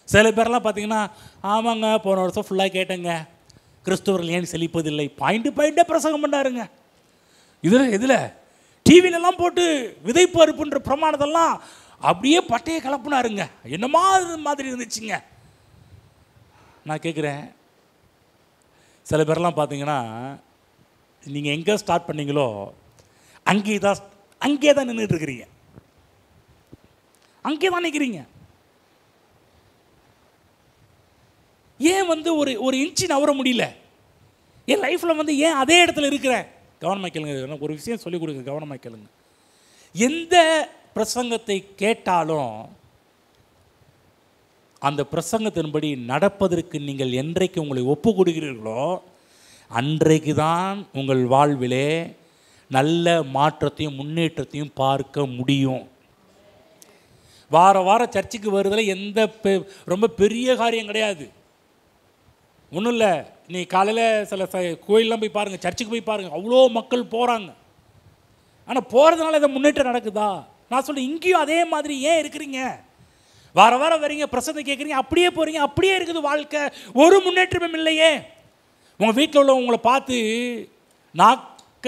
சில பேரெல்லாம் பார்த்தீங்கன்னா ஆமாங்க போன வருஷம் ஃபுல்லாக கேட்டேங்க, கிறிஸ்தவர்கள் ஏன் செழிப்பதில்லை, பாயிண்ட்டாக பிரசங்கம் பண்ணாருங்க. இதில் டிவிலெல்லாம் போட்டு விதைப்பு அறுப்புன்ற பிரமாணத்தெல்லாம் அப்படியே பட்டையை கலப்புனாருங்க. என்னமா மாதிரி இருந்துச்சுங்க. நான் கேட்குறேன், சில பேரெல்லாம் பார்த்தீங்கன்னா நீங்கள் எங்கே ஸ்டார்ட் பண்ணீங்களோ அங்கே தான் நின்றுட்டு இருக்கிறீங்க, அங்கே தான் நிற்கிறீங்க. ஏன் வந்து ஒரு இன்ச்சு நவர முடியல? என் லைஃப்பில் வந்து ஏன் அதே இடத்துல இருக்கிறேன்? கவனமாக கேளுங்க, ஒரு விஷயம் சொல்லிக் கொடுங்க, கவனமாக கேளுங்க. எந்த பிரசங்கத்தை கேட்டாலும் அந்த பிரசங்கத்தின்படி நடப்பதற்கு நீங்கள் என்றைக்கு உங்களை ஒப்பு கொடுக்கிறீர்களோ அன்றைக்கு தான் உங்கள் வாழ்விலே நல்ல மாற்றத்தையும் முன்னேற்றத்தையும் பார்க்க முடியும். வாரம் சர்ச்சுக்கு வருவதில் எந்த ரொம்ப பெரிய காரியம் கிடையாது, ஒன்றும் இல்லை. நீ காலையில் சில கோயிலெலாம் போய் பாருங்கள், சர்ச்சுக்கு போய் பாருங்கள், அவ்வளோ மக்கள் போகிறாங்க. ஆனால் போகிறதுனால இதை முன்னேற்றம் நடக்குதா? நான் சொல்கிறேன், இங்கேயும் அதே மாதிரி ஏன் இருக்கிறீங்க? வாரம் வரீங்க, பிரசங்கம் கேட்குறீங்க, அப்படியே போகிறீங்க, அப்படியே இருக்குது வாழ்க்கை, ஒரு முன்னேற்றமும் இல்லையே. உங்கள் வீட்டில் உள்ள உங்களை பார்த்து நாக்க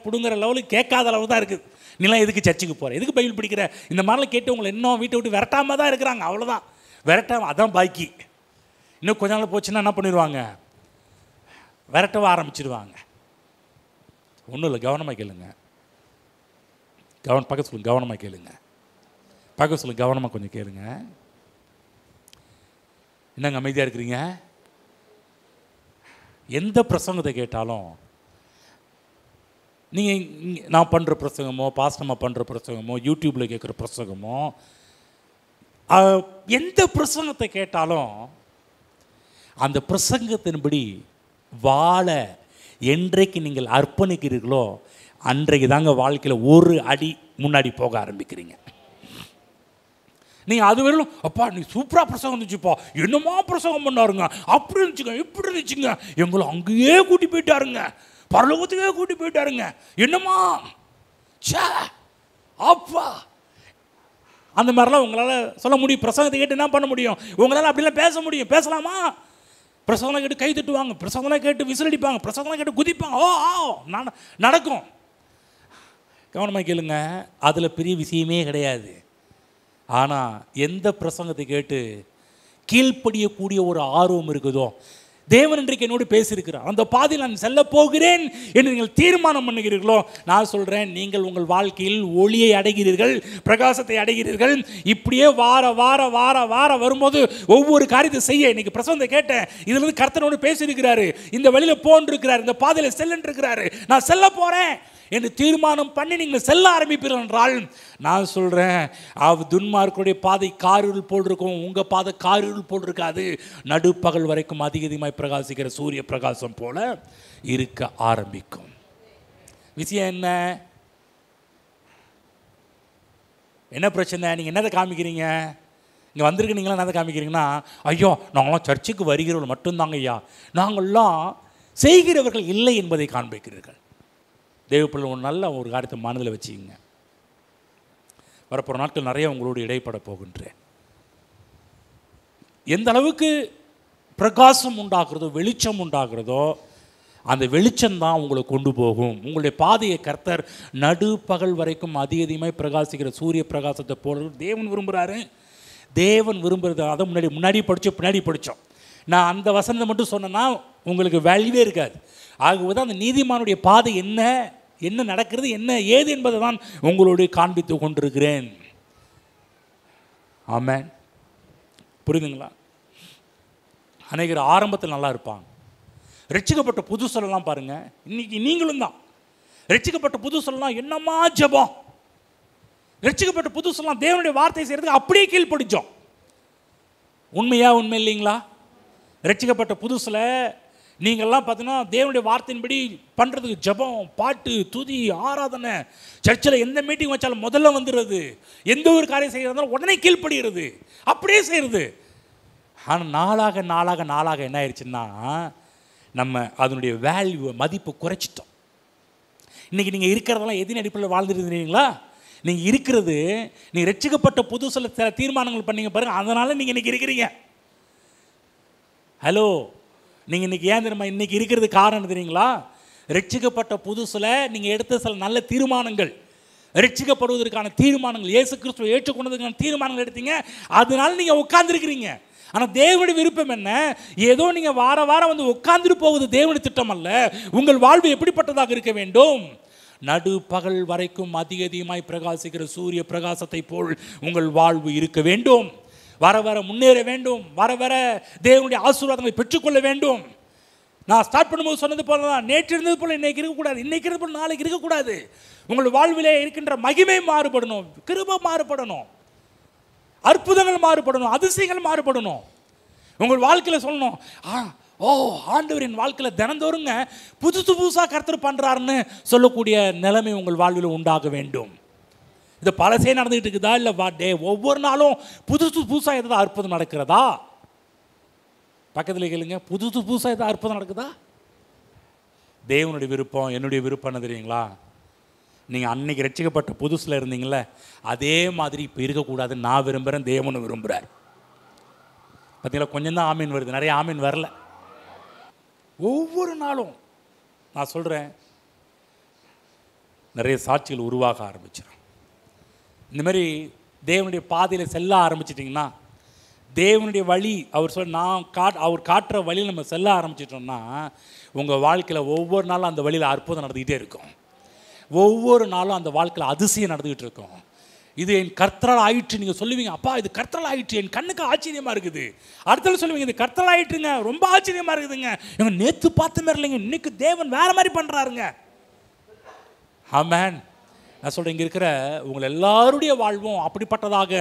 பிடுங்குற லெவலுக்கு கேட்காத அளவு தான் இருக்குது. நீலாம் எதுக்கு சர்ச்சுக்கு போகிற, எதுக்கு பைபிள் படிக்கிற, இந்த மாதிரிலாம் கேட்டு உங்களை இன்னும் வீட்டை விட்டு விரட்டாமல் தான் இருக்கிறாங்க. அவ்வளோதான், விரட்டாமல், அதான் பாக்கி. இன்னும் கொஞ்ச நாள் போச்சுன்னா என்ன பண்ணிடுவாங்க, விரட்டவ ஆரம்பிச்சிடுவாங்க. ஒன்றும் இல்லை, கவனமாக கேளுங்க. பக்கத்து சொல்லுங்க, கவனமாக கேளுங்க. பக்கத்து சொல்லுங்க, கவனமாக கொஞ்சம் கேளுங்க. என்னங்க அமைதியாக இருக்கிறீங்க? எந்த பிரசங்கத்தை கேட்டாலும் நீங்கள் நான் பண்ணுற பிரசங்கமோ, பாஸ்டம்மா பண்ணுற பிரசங்கமோ, யூடியூப்பில் கேட்குற பிரசங்கமோ, எந்த பிரசங்கத்தை கேட்டாலும் அந்த பிரசங்கத்தின்படி வாழ என்றைக்கு நீங்கள் அர்ப்பணிக்கிறீர்களோ அன்றைக்கு தாங்க வாழ்க்கையில் ஒரு அடி முன்னாடி போக ஆரம்பிக்கிறீங்க. நீங்கள் அது வரையிலும் அப்பா நீ சூப்பராக பிரசங்கம் இருந்துச்சுப்பா, என்னமா பிரசங்கம் பண்ணாருங்க, அப்படி இருந்துச்சுங்க இப்படி இருந்துச்சுங்க, எங்களை அங்கேயே கூட்டி போயிட்டாருங்க, பரலோகத்துக்கே கூட்டி போயிட்டாருங்க, என்னம்மா சே அப்பா, அந்த மாதிரிலாம் உங்களால் சொல்ல முடியும். பிரசங்கத்தை கேட்டு என்ன பண்ண முடியும்? உங்களால் அப்படிலாம் பேச முடியும்? பேசலாமா? பிரசங்கம்லாம் கேட்டு கை தட்டுவாங்க, பிரசங்கம்லாம் கேட்டு விசிலடிப்பாங்க, பிரசங்கம்லாம் கேட்டு குதிப்பாங்க. நடக்கும். கவனமாக கேளுங்க, அதில் பெரிய விஷயமே கிடையாது. ஆனால் எந்த பிரசங்கத்தை கேட்டு கீழ்ப்படியக்கூடிய ஒரு ஆர்வம் இருக்குதோ, தேவன் இன்றைக்கு என்னோடு பேசியிருக்கிறார், அந்த பாதையில் நான் செல்ல போகிறேன் என்று நீங்கள் தீர்மானம் பண்ணுகிறீர்களோ, நான் சொல்கிறேன், நீங்கள் உங்கள் வாழ்க்கையில் ஒளியை அடைகிறீர்கள், பிரகாசத்தை அடைகிறீர்கள். இப்படியே வார வார வார வார வரும்போது ஒவ்வொரு காரியத்தை செய்ய, இன்னைக்கு பிரசங்கத்தை கேட்டேன், இதிலிருந்து கர்த்தனோடு பேசியிருக்கிறாரு, இந்த வழியில் போன்றிருக்கிறார், இந்த பாதையில் செல்லுன்றிருக்கிறாரு, நான் செல்ல போகிறேன் என்று தீர்மானம் பண்ணி நீங்கள் செல்ல ஆரம்பிப்பீர்கள் என்றால், நான் சொல்கிறேன், துன்மார்க்குடைய பாதை காரிருள் போல் இருக்கும், உங்கள் பாதை காரிருள் போல் இருக்காது. நடுப்பகல் வரைக்கும் அதிகமாய் பிரகாசிக்கிற சூரிய பிரகாசம் போல இருக்க ஆரம்பிக்கும். விஷயம் என்ன? என்ன பிரச்சனை? நீங்கள் என்னதை காமிக்கிறீங்க? இங்கே வந்திருக்கீங்களா? என்னதை காமிக்கிறீங்கன்னா, ஐயோ நாங்களாம் சர்ச்சுக்கு வருகிறவர்கள் மட்டும்தாங்க ஐயா, நாங்கள்லாம் செய்கிறவர்கள் இல்லை என்பதை காண்பிக்கிறீர்கள். தேவப்பிள்ளை ஒரு நல்ல ஒரு காரியத்தை மனதில் வச்சுக்கிங்க. வரப்போகிற நாட்கள் நிறைய உங்களோடு இடைப்பட போகின்றேன். எந்த அளவுக்கு பிரகாசம் உண்டாகிறதோ, வெளிச்சம் உண்டாகிறதோ, அந்த வெளிச்சம்தான் உங்களை கொண்டு போகும். உங்களுடைய பாதையை கர்த்தர் நடுப்பகல் வரைக்கும் அதிகமாய் பிரகாசிக்கிற சூரிய பிரகாசத்தை போல தேவன் விரும்புகிறாரு. தேவன் விரும்புகிறது அதை முன்னாடி படித்தோம், பின்னாடி படித்தோம். நான் அந்த வசனத்தை மட்டும் சொன்னேன்னா உங்களுக்கு வேல்யூவே இருக்காது. ஆகவே அந்த நீதிமானுடைய பாதை என்ன, என்ன நடக்கிறது, என்ன ஏது என்பதை தான் உங்களோடு காண்பித்து கொண்டிருக்கிறேன். ஆமென். புரியுதுங்களா? அநேகர் ஆரம்பத்தில் நல்லா இருப்பாங்க. ரட்சிக்கப்பட்ட புதுசெல்லாம் பாருங்க, இன்னைக்கு நீங்களும் தான் ரட்சிக்கப்பட்ட புதுசெல்லாம் என்னமா ஜெபம், ரட்சிக்கப்பட்ட புதுசெல்லாம் தேவனுடைய வார்த்தை செய்யறதுக்கு அப்படியே கீழ்ப்படிச்சோம். உண்மையா? உண்மை இல்லைங்களா? ரட்சிக்கப்பட்ட புதுசில் நீங்கள்லாம் பார்த்தீங்கன்னா தேவனுடைய வார்த்தையின்படி பண்ணுறதுக்கு ஜெபம், பாட்டு, துதி, ஆராதனை, சர்ச்சில் எந்த மீட்டிங் வச்சாலும் முதல்ல வந்துடுறது, எந்த ஒரு காரியம் செய்கிறதாலும் உடனே கீழ்ப்படுகிறது, அப்படியே செய்கிறது. ஆனால் நாளாக நாளாக நாளாக என்ன ஆயிடுச்சுன்னா, நம்ம அதனுடைய வேல்யூ மதிப்பு குறைச்சிட்டோம். இன்றைக்கி நீங்கள் இருக்கிறதெல்லாம் எதின் அடிப்படையில் வாழ்ந்துருந்தீங்களா? நீங்கள் இருக்கிறது, நீங்கள் ரட்சிக்கப்பட்ட புதுசில் சில தீர்மானங்கள் பண்ணீங்க பாருங்கள், அதனால் நீங்கள் இன்றைக்கி இருக்கிறீங்க. ஹலோ, நீங்கள் இன்றைக்கி ஏன் தெரியுமா இன்றைக்கி இருக்கிறது காரணம் தெரியுங்களா? ரட்சிக்கப்பட்ட புதுசில் நீங்கள் எடுத்த சில நல்ல தீர்மானங்கள், ரட்சிக்கப்படுவதற்கான தீர்மானங்கள், இயேசு கிறிஸ்துவை ஏற்றுக்கொண்டதுக்கான தீர்மானங்கள் எடுத்தீங்க, அதனால நீங்கள் உட்கார்ந்துருக்கிறீங்க. ஆனால் தேவனுடைய விருப்பம் என்ன? ஏதோ நீங்கள் வார வாரம் வந்து உட்கார்ந்துட்டு போவது தேவனுடைய திட்டம் அல்ல. உங்கள் வாழ்வு எப்படிப்பட்டதாக இருக்க வேண்டும்? நடு பகல் வரைக்கும் அதிகமாய் பிரகாசிக்கிற சூரிய பிரகாசத்தை போல் உங்கள் வாழ்வு இருக்க வேண்டும். வர வர முன்னேற வேண்டும், வர வர தேவனுடைய ஆசீர்வாதங்களை பெற்றுக்கொள்ள வேண்டும். நான் ஸ்டார்ட் பண்ணும்போது சொன்னது போல தான், நேற்று இருந்தது போல இன்னைக்கு இருக்கக்கூடாது, இன்னைக்கு இருந்தது போல நாளைக்கு இருக்கக்கூடாது. உங்கள் வாழ்விலே இருக்கின்ற மகிமை மாறுபடணும், கிருபை மாறுபடணும், அற்புதங்கள் மாறுபடணும், அதிசயங்கள் மாறுபடணும். உங்கள் வாழ்க்கையில் சொல்லணும், ஆண்டவர் என் வாழ்க்கையில் தினந்தோறுங்க புதுசு புதுசாக கர்த்தர் பண்ணுறாருன்னு சொல்லக்கூடிய நிலைமை உங்கள் வாழ்வில் உண்டாக வேண்டும். இது பழசே நடந்துகிட்டு இருக்குதா, இல்லை ஒவ்வொரு நாளும் புதுசு புதுசாக எதாவது அற்புதம் நடக்கிறதா? பக்கத்தில் கேளுங்க, புதுசு புதுசாக எதாவது அற்புதம் நடக்குதா? தேவனுடைய விருப்பம், என்னுடைய விருப்பம் என்ன தெரியுங்களா? நீங்கள் அன்னைக்கு ரட்சிக்கப்பட்ட புதுசில் இருந்தீங்களே, அதே மாதிரி இப்போ இருக்கக்கூடாதுன்னு நான் விரும்புகிறேன், தேவனு விரும்புகிறார். பார்த்தீங்களா, கொஞ்சம் தான் ஆமீன் வருது, நிறைய ஆமீன் வரல. ஒவ்வொரு நாளும் நான் சொல்கிறேன், நிறைய சாட்சிகள் உருவாக ஆரம்பிச்சிடும். இந்த மாதிரி தேவனுடைய பாதையில் செல்ல ஆரம்பிச்சிட்டிங்கன்னா, தேவனுடைய வழி அவர் அவர் காட்டுற வழியில் நம்ம செல்ல ஆரம்பிச்சிட்டோம்னா, உங்கள் வாழ்க்கையில் ஒவ்வொரு நாளும் அந்த வழியில் அற்புதம் நடந்துக்கிட்டே இருக்கும். ஒவ்வொரு நாளும் அந்த வாழ்க்கையில் அதிசயம் நடந்துக்கிட்டு இருக்கும். இது என் கர்த்தரால் ஆயிற்று. நீங்கள் சொல்லுவீங்க, அப்பா இது கர்த்தரால் ஆயிற்று, என் கண்ணுக்கு ஆச்சரியமாக இருக்குது. அடுத்த சொல்லுவீங்க, இது கர்த்தரால் ஆயிட்டுங்க, ரொம்ப ஆச்சரியமாக இருக்குதுங்க, எங்கள் நேற்று பார்த்த மாதிரி இல்லைங்க, இன்னைக்கு தேவன் வேறு மாதிரி பண்ணுறாருங்க. ஆமென். நான் சொல்கிறேன், இங்கே இருக்கிற உங்கள் எல்லாருடைய வாழ்வும் அப்படிப்பட்டதாக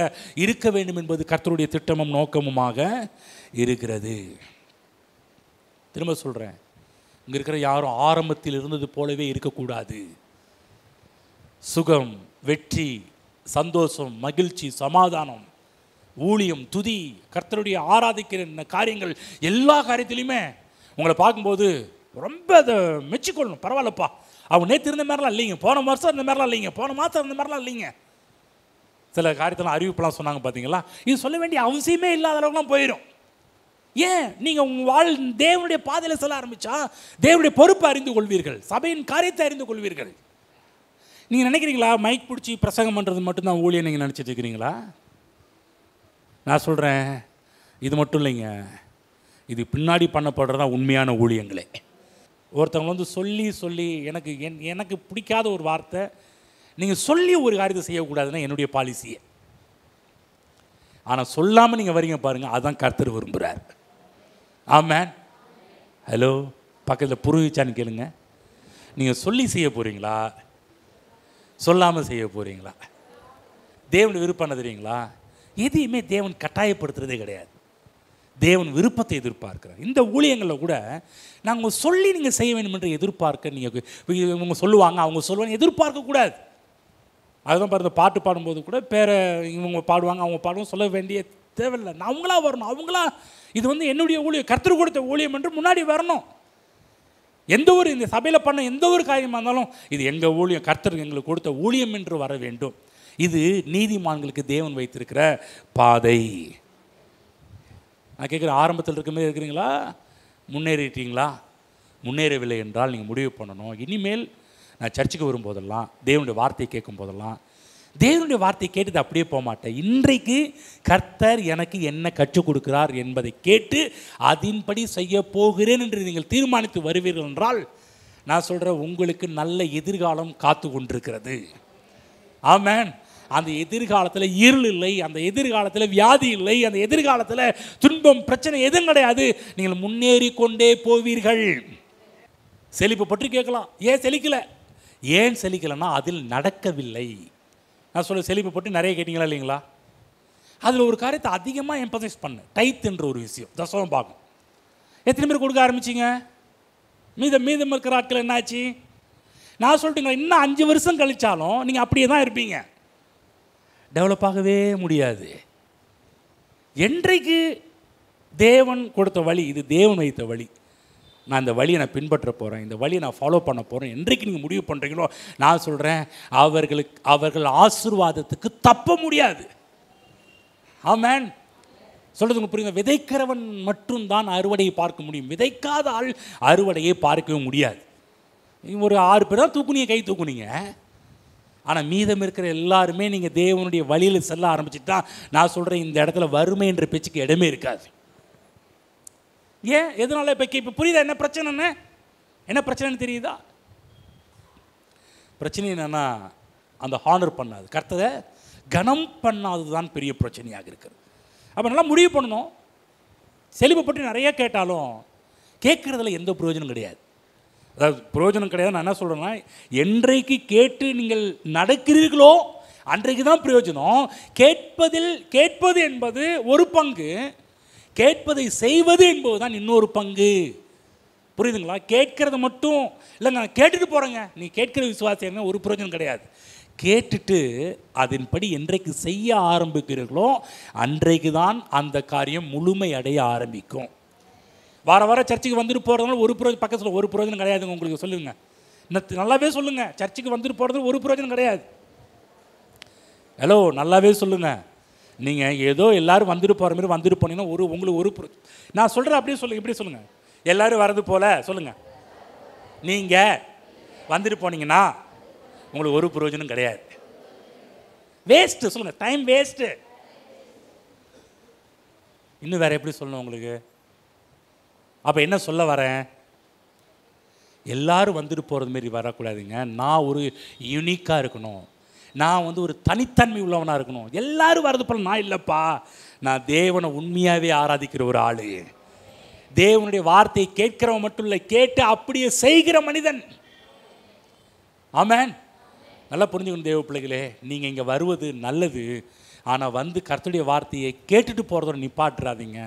இருக்க வேண்டும் என்பது கர்த்தருடைய திட்டமும் நோக்கமுமாக இருக்கிறது. திரும்ப சொல்கிறேன், இங்கே இருக்கிற யாரும் ஆரம்பத்தில் இருந்தது போலவே இருக்கக்கூடாது. சுகம், வெற்றி, சந்தோஷம், மகிழ்ச்சி, சமாதானம், ஊழியம், துதி, கர்த்தருடைய ஆராதிக்கிற காரியங்கள், எல்லா காரியத்திலையுமே உங்களை பார்க்கும்போது ரொம்ப அதை மெச்சிக்கொள்ளணும். பரவாயில்லப்பா, அவங்க நேற்று இருந்த மாதிரிலாம் இல்லைங்க, போன வருஷம் இருந்த மாதிரிலாம் இல்லைங்க, போன மாதம் இருந்த மாதிரிலாம் இல்லைங்க. சில காரியத்தெல்லாம் அறிவிப்பெல்லாம் சொன்னாங்க பார்த்தீங்களா, இது சொல்ல வேண்டிய அவசியமே இல்லாத அளவுக்குலாம் போயிடும். ஏன்? நீங்கள் உங்கள் தேவனுடைய பாதையில் செல்ல ஆரம்பித்தா தேவனுடைய பொறுப்பை அறிந்து கொள்வீர்கள், சபையின் காரியத்தை அறிந்து கொள்வீர்கள். நீங்கள் நினைக்கிறீங்களா மைக் பிடிச்சி பிரசங்கம் பண்ணுறது மட்டும்தான் ஊழியம் நீங்கள் நினச்சிட்டு இருக்கிறீங்களா? நான் சொல்கிறேன், இது மட்டும் இல்லைங்க, இது பின்னாடி பண்ணப்படுறது தான் உண்மையான ஊழியங்களே. ஒருத்தவங்க வந்து சொல்லி சொல்லி எனக்கு பிடிக்காத ஒரு வார்த்தை, நீங்கள் சொல்லி ஒரு காரியத்தை செய்யக்கூடாதுன்னா என்னுடைய பாலிசியே. ஆனால் சொல்லாமல் நீங்கள் வரீங்க பாருங்கள், அதுதான் கர்த்தர் விரும்புகிறார். ஆமென். ஹலோ, பக்கத்தில் புரிஞ்சான்னு கேளுங்க. நீங்கள் சொல்லி செய்ய போகிறீங்களா, சொல்லாமல் செய்ய போகிறீங்களா? தேவன் விருப்பம் என்ன தெரியுங்களா? எதையுமே தேவன் கட்டாயப்படுத்துறதே கிடையாது. தேவன் விருப்பத்தை எதிர்பார்க்கிறார். இந்த ஊழியங்களில் கூட நாங்கள் சொல்லி நீங்கள் செய்ய வேண்டும் என்று எதிர்பார்க்க, நீங்கள் இவங்க சொல்லுவாங்க அவங்க சொல்லுவாங்க எதிர்பார்க்கக்கூடாது. அதுதான் பாருங்கள், பாட்டு பாடும்போது கூட இவங்க பாடுவாங்க அவங்க பாடுவோம் சொல்ல வேண்டிய தேவையில்லை. அவங்களா வரணும். அவங்களா இது வந்து என்னுடைய ஊழியம், கர்த்தர் கொடுத்த ஊழியம் என்று முன்னாடி வரணும். எந்த ஒரு இந்த சபையில் பண்ண எந்த ஒரு காரியமாக இருந்தாலும் இது எங்கள் ஊழியம், கர்த்தர் எங்களுக்கு கொடுத்த ஊழியம் என்று வர வேண்டும். இது நீதிமான்களுக்கு தேவன் வைத்திருக்கிற பாதை. நான் கேட்குறேன், ஆரம்பத்தில் இருக்குமே இருக்கிறீங்களா, முன்னேறிட்டீங்களா? முன்னேறவில்லை என்றால் நீங்கள் முடிவு பண்ணணும். இனிமேல் நான் சர்ச்சுக்கு வரும்போதெல்லாம், தேவனுடைய வார்த்தையை கேட்கும் போதெல்லாம், தேவனுடைய வார்த்தையை கேட்டது அப்படியே போக மாட்டேன். இன்றைக்கு கர்த்தர் எனக்கு என்ன கற்றுக் கொடுக்கிறார் என்பதை கேட்டு அதன்படி செய்ய போகிறேன் என்று நீங்கள் தீர்மானித்து வருவீர்கள் என்றால், நான் சொல்கிறேன், உங்களுக்கு நல்ல எதிர்காலம் காத்து கொண்டிருக்கிறது. ஆமென். அந்த எதிர்காலத்தில் இருள் இல்லை, அந்த எதிர்காலத்தில் வியாதி இல்லை, அந்த எதிர்காலத்தில் துன்பம் பிரச்சனை எதுவும் கிடையாது. நீங்கள் முன்னேறி கொண்டே போவீர்கள். செழிப்பு பற்றி கேட்கலாம், ஏன் செழிக்கலை? ஏன் செழிக்கலைன்னா அதில் நடக்கவில்லை. நான் சொல்ல செழிப்பை பற்றி நிறைய கேட்டிங்களா இல்லைங்களா? அதில் ஒரு காரியத்தை அதிகமாக எம்பசைஸ் பண்ண, டைத் என்ற ஒரு விஷயம், தசமம் பார்க்கும். எத்தனை பேர் கொடுக்க ஆரம்பிச்சிங்க? மீதம் இருக்கிற ஆட்கள் என்னாச்சு? நான் சொல்லிட்டுங்க, இன்னும் 5 வருஷம் கழித்தாலும் நீங்கள் அப்படியே தான் இருப்பீங்க, டெவலப் ஆகவே முடியாது. என்றைக்கு தேவன் கொடுத்த வழி, இது தேவன் வைத்த வழி, நான் இந்த வழியை நான் பின்பற்ற போகிறேன், இந்த வழியை நான் ஃபாலோ பண்ண போகிறேன், என்றைக்கு நீங்கள் முடிவு பண்ணுறீங்களோ, நான் சொல்கிறேன், அவர்கள் ஆசீர்வாதத்துக்கு தப்ப முடியாது. ஆமென். சொல்கிறது உங்களுக்கு புரியுங்க? விதைக்கிறவன் மட்டும்தான் அறுவடையை பார்க்க முடியும், விதைக்காத ஆள் அறுவடையை பார்க்கவே முடியாது. ஒரு 6 பேர் தான் தூக்குனீங்க, கை தூக்குனீங்க. ஆனால் மீதம் இருக்கிற எல்லாருமே நீங்கள் தேவனுடைய வழியில் செல்ல ஆரம்பிச்சுட்டா, நான் சொல்கிறேன், இந்த இடத்துல வறுமை என்ற பேச்சுக்கு இடமே இருக்காது. ஏன்? எதனால? இப்போ புரியுதா என்ன பிரச்சனைன்னு? என்ன பிரச்சனைன்னு தெரியுதா? பிரச்சனை என்னன்னா, அந்த ஹானர் பண்ணாது, கர்த்தரை கனம் பண்ணாது தான் பெரிய பிரச்சனையாக இருக்குது. அப்போ நல்லா முடிவு பண்ணணும். செழிப்பை பற்றி நிறைய கேட்டாலும் கேட்குறதுல எந்த பிரயோஜனம் கிடையாது. அதாவது பிரயோஜனம் கிடையாது. நான் என்ன சொல்கிறேன்னா, என்றைக்கு கேட்டு நீங்கள் நடக்கிறீர்களோ அன்றைக்கு தான் பிரயோஜனம். கேட்பது என்பது ஒரு பங்கு, கேட்பதை செய்வது என்பது தான் இன்னொரு பங்கு. புரியுதுங்களா? கேட்கறது மட்டும் இல்லைங்க, நான் கேட்டுட்டு போகிறேங்க, நீ கேட்கிற விசுவாசம் ஒரு பிரயோஜனம் கிடையாது. கேட்டுட்டு அதன்படி என்றைக்கு செய்ய ஆரம்பிக்கிறீர்களோ அன்றைக்கு தான் அந்த காரியம் முழுமை அடைய ஆரம்பிக்கும். வார சர்ச்சுக்கு வந்துட்டு போகிறதுனால ஒரு பிரயோஜனம், பக்கத்தில் ஒரு பிரயோஜனம் கிடையாதுங்க. உங்களுக்கு சொல்லுங்க, நல்லாவே சொல்லுங்க, சர்ச்சுக்கு வந்துட்டு போகிறது ஒரு பிரயோஜனம் கிடையாது. ஹலோ, நல்லாவே சொல்லுங்க. நீங்கள் ஏதோ எல்லோரும் வந்துட்டு போகிற மாதிரி வந்துட்டு போனீங்கன்னா உங்களுக்கு நான் சொல்கிறேன் அப்படியே சொல்லுங்கள், இப்படி சொல்லுங்கள், எல்லோரும் வர்றது போல் சொல்லுங்கள். நீங்கள் வந்துட்டு போனீங்கன்னா உங்களுக்கு ஒரு பிரயோஜனம் கிடையாது. வேஸ்ட்டு சொல்லுங்கள், டைம் வேஸ்ட்டு. இன்னும் வேறு எப்படி சொல்லணும் உங்களுக்கு? அப்போ என்ன சொல்ல வரேன்? எல்லாரும் வந்துட்டு போகிறது மாரி வரக்கூடாதுங்க. நான் ஒரு யூனிக்காக இருக்கணும், நான் ஒரு தனித்தன்மை உள்ளவனாக இருக்கணும். எல்லாரும் வரது போல நான் இல்லைப்பா, நான் தேவனை உண்மையாகவே ஆராதிக்கிற ஒரு ஆள், தேவனுடைய வார்த்தையை கேட்கிறவன் மட்டும் இல்லை, கேட்டு அப்படியே செய்கிற மனிதன். ஆமென். நல்லா புரிஞ்சுக்கணும் தேவ பிள்ளைகளே, நீங்கள் இங்கே வருவது நல்லது. ஆனால் வந்து கர்த்தருடைய வார்த்தையை கேட்டுட்டு போகிறதோட நிப்பாட்டுறாதீங்க.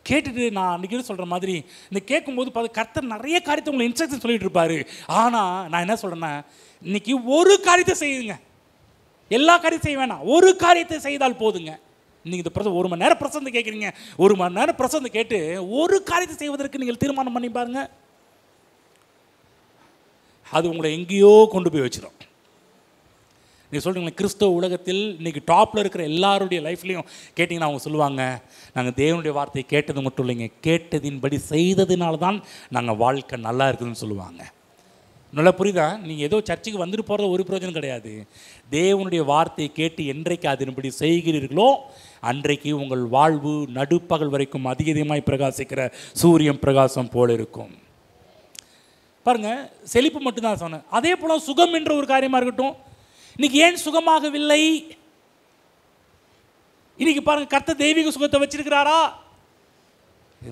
கேட்டுட்டு நான் அன்றைக்கி சொல்கிற மாதிரி இந்த கேட்கும்போது பார்த்து கர்த்தர் நிறைய காரியத்தை உங்களை இன்ஸ்ட்ரக்ஷன் சொல்லிட்டு இருப்பார். ஆனால் நான் என்ன சொல்கிறேன்னா, இன்றைக்கி ஒரு காரியத்தை செய்யுங்க, எல்லா காரியத்தையும் செய்ய வேணாம், ஒரு காரியத்தை செய்தால் போதுங்க. நீங்கள் இந்த 1 மணி நேரம் பிரசந்தை கேட்குறீங்க, 1 மணி நேரம் பிரசந்தை கேட்டு ஒரு காரியத்தை செய்வதற்கு நீங்கள் தீர்மானம் பண்ணி பாருங்க, அது உங்களை எங்கேயோ கொண்டு போய் வச்சிடும். நீங்கள் சொல்கிறீங்களா, கிறிஸ்தவ உலகத்தில் இன்றைக்கி டாப்பில் இருக்கிற எல்லாருடைய லைஃப்லையும் கேட்டிங்கன்னா அவங்க சொல்லுவாங்க, நாங்கள் தேவனுடைய வார்த்தையை கேட்டது மட்டும் இல்லைங்க, கேட்டதின்படி செய்ததுனால தான் நாங்கள் வாழ்க்கை நல்லா இருக்குதுன்னு சொல்லுவாங்க. நல்லா புரியுதா? நீங்கள் ஏதோ சர்ச்சுக்கு வந்துட்டு போகிறது ஒரு பிரயோஜனம் கிடையாது. தேவனுடைய வார்த்தையை கேட்டு என்றைக்கு அதன்படி செய்கிறீர்களோ அன்றைக்கு உங்கள் வாழ்வு நடுப்பகல் வரைக்கும் அதிகமாய் பிரகாசிக்கிற சூரியன் பிரகாசம் போல இருக்கும். பாருங்கள், செழிப்பு மட்டும்தான் சொன்னேன். அதே போல் சுகம் என்ற ஒரு காரியமாக இருக்கட்டும். இன்னைக்கு ஏன் சுகமாகவில்லை? இன்னைக்கு பாருங்க, கர்த்தர் தெய்வீக சுகத்தை வச்சிருக்கிறாரா?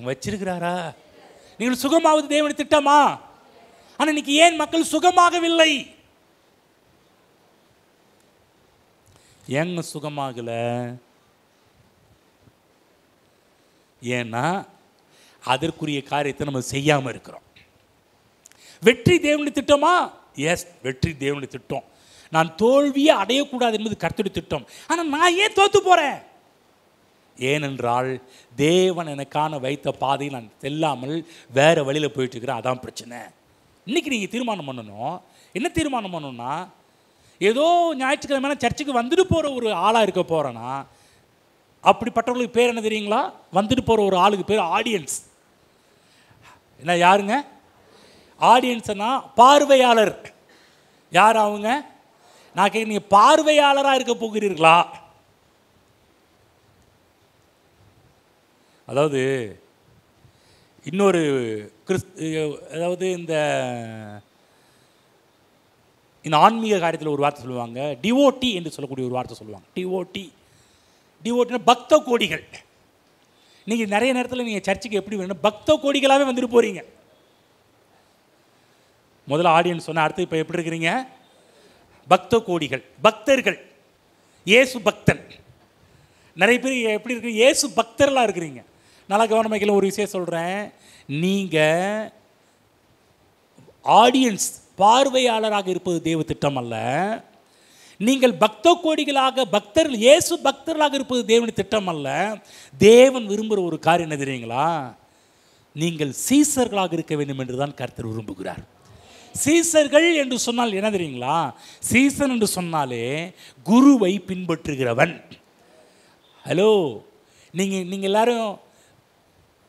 வச்சிருக்கிறாரா? நீங்கள் சுகமாவது தேவனுடைய திட்டமா? ஆனால் இன்னைக்கு ஏன் மக்கள் சுகமாகவில்லை? ஏங்க சுகமாகல? ஏன்னா அதற்குரிய காரியத்தை நம்ம செய்யாமல் இருக்கிறோம். வெற்றி தேவனுடைய திட்டமா? எஸ், வெற்றி தேவனுடைய திட்டம். நான் தோல்வியை அடையக்கூடாது என்பது கர்த்தருடைய திட்டம். ஆனால் நான் ஏன் தோற்று போகிறேன்? ஏனென்றால் தேவன் எனக்கான வைத்த பாதையில் நான் செல்லாமல் வேறு வழியில் போயிட்டு இருக்கிறேன். அதான் பிரச்சனை. இன்றைக்கி நீங்கள் தீர்மானம் பண்ணணும். என்ன தீர்மானம் பண்ணணும்னா, ஏதோ ஞாயிற்றுக்கிழமை சர்ச்சுக்கு வந்துட்டு போகிற ஒரு ஆளாக இருக்க போகிறேன்னா, அப்படிப்பட்டவர்களுக்கு பேர் என்ன தெரியுங்களா? வந்துட்டு போகிற ஒரு ஆளுக்கு பேர் ஆடியன்ஸ். என்ன யாருங்க? ஆடியன்ஸ்னா பார்வையாளர். யார் அவங்க? நான் கேட்க, நீங்கள் பார்வையாளராக இருக்க போகிறீர்களா? அதாவது இன்னொரு அதாவது இந்த ஆன்மீக காரியத்தில் ஒரு வார்த்தை சொல்லுவாங்க, டிவோட்டி என்று சொல்லக்கூடிய ஒரு வார்த்தை சொல்லுவாங்க. டிவோட்டினா பக்த கோடிகள். நீங்கள் நிறைய நேரத்தில் நீங்கள் சர்ச்சுக்கு எப்படி வேணும், பக்த கோடிகளாகவே வந்துட்டு போகிறீங்க. முதல்ல ஆடியன்ஸ் சொன்ன, அடுத்து இப்போ எப்படி இருக்கிறீங்க? பக்த கோடிகள், பக்தர்கள், இயேசு பக்தன். நிறைய பேர் எப்படி இருக்கு? இயேசு பக்தர்களாக இருக்கிறீங்க. நல்லா கவனமைக்கில் ஒரு விஷயம் சொல்கிறேன். நீங்கள் ஆடியன்ஸ், பார்வையாளராக இருப்பது தேவ திட்டம் அல்ல. நீங்கள் பக்த கோடிகளாக, பக்தர்கள், இயேசு பக்தர்களாக இருப்பது தேவனுடைய திட்டம் அல்ல. தேவன் விரும்புகிற ஒரு காரியம் என்ன தெரியுங்களா? நீங்கள் சீசர்களாக இருக்க வேண்டும் என்று தான் கர்த்தர் விரும்புகிறார். சீசர்கள் என்று சொன்னால் என்ன தெரியுங்களா? சீசன் என்று சொன்னாலே குருவை பின்பற்றுகிறவன். ஹலோ, நீங்கள் எல்லாரும்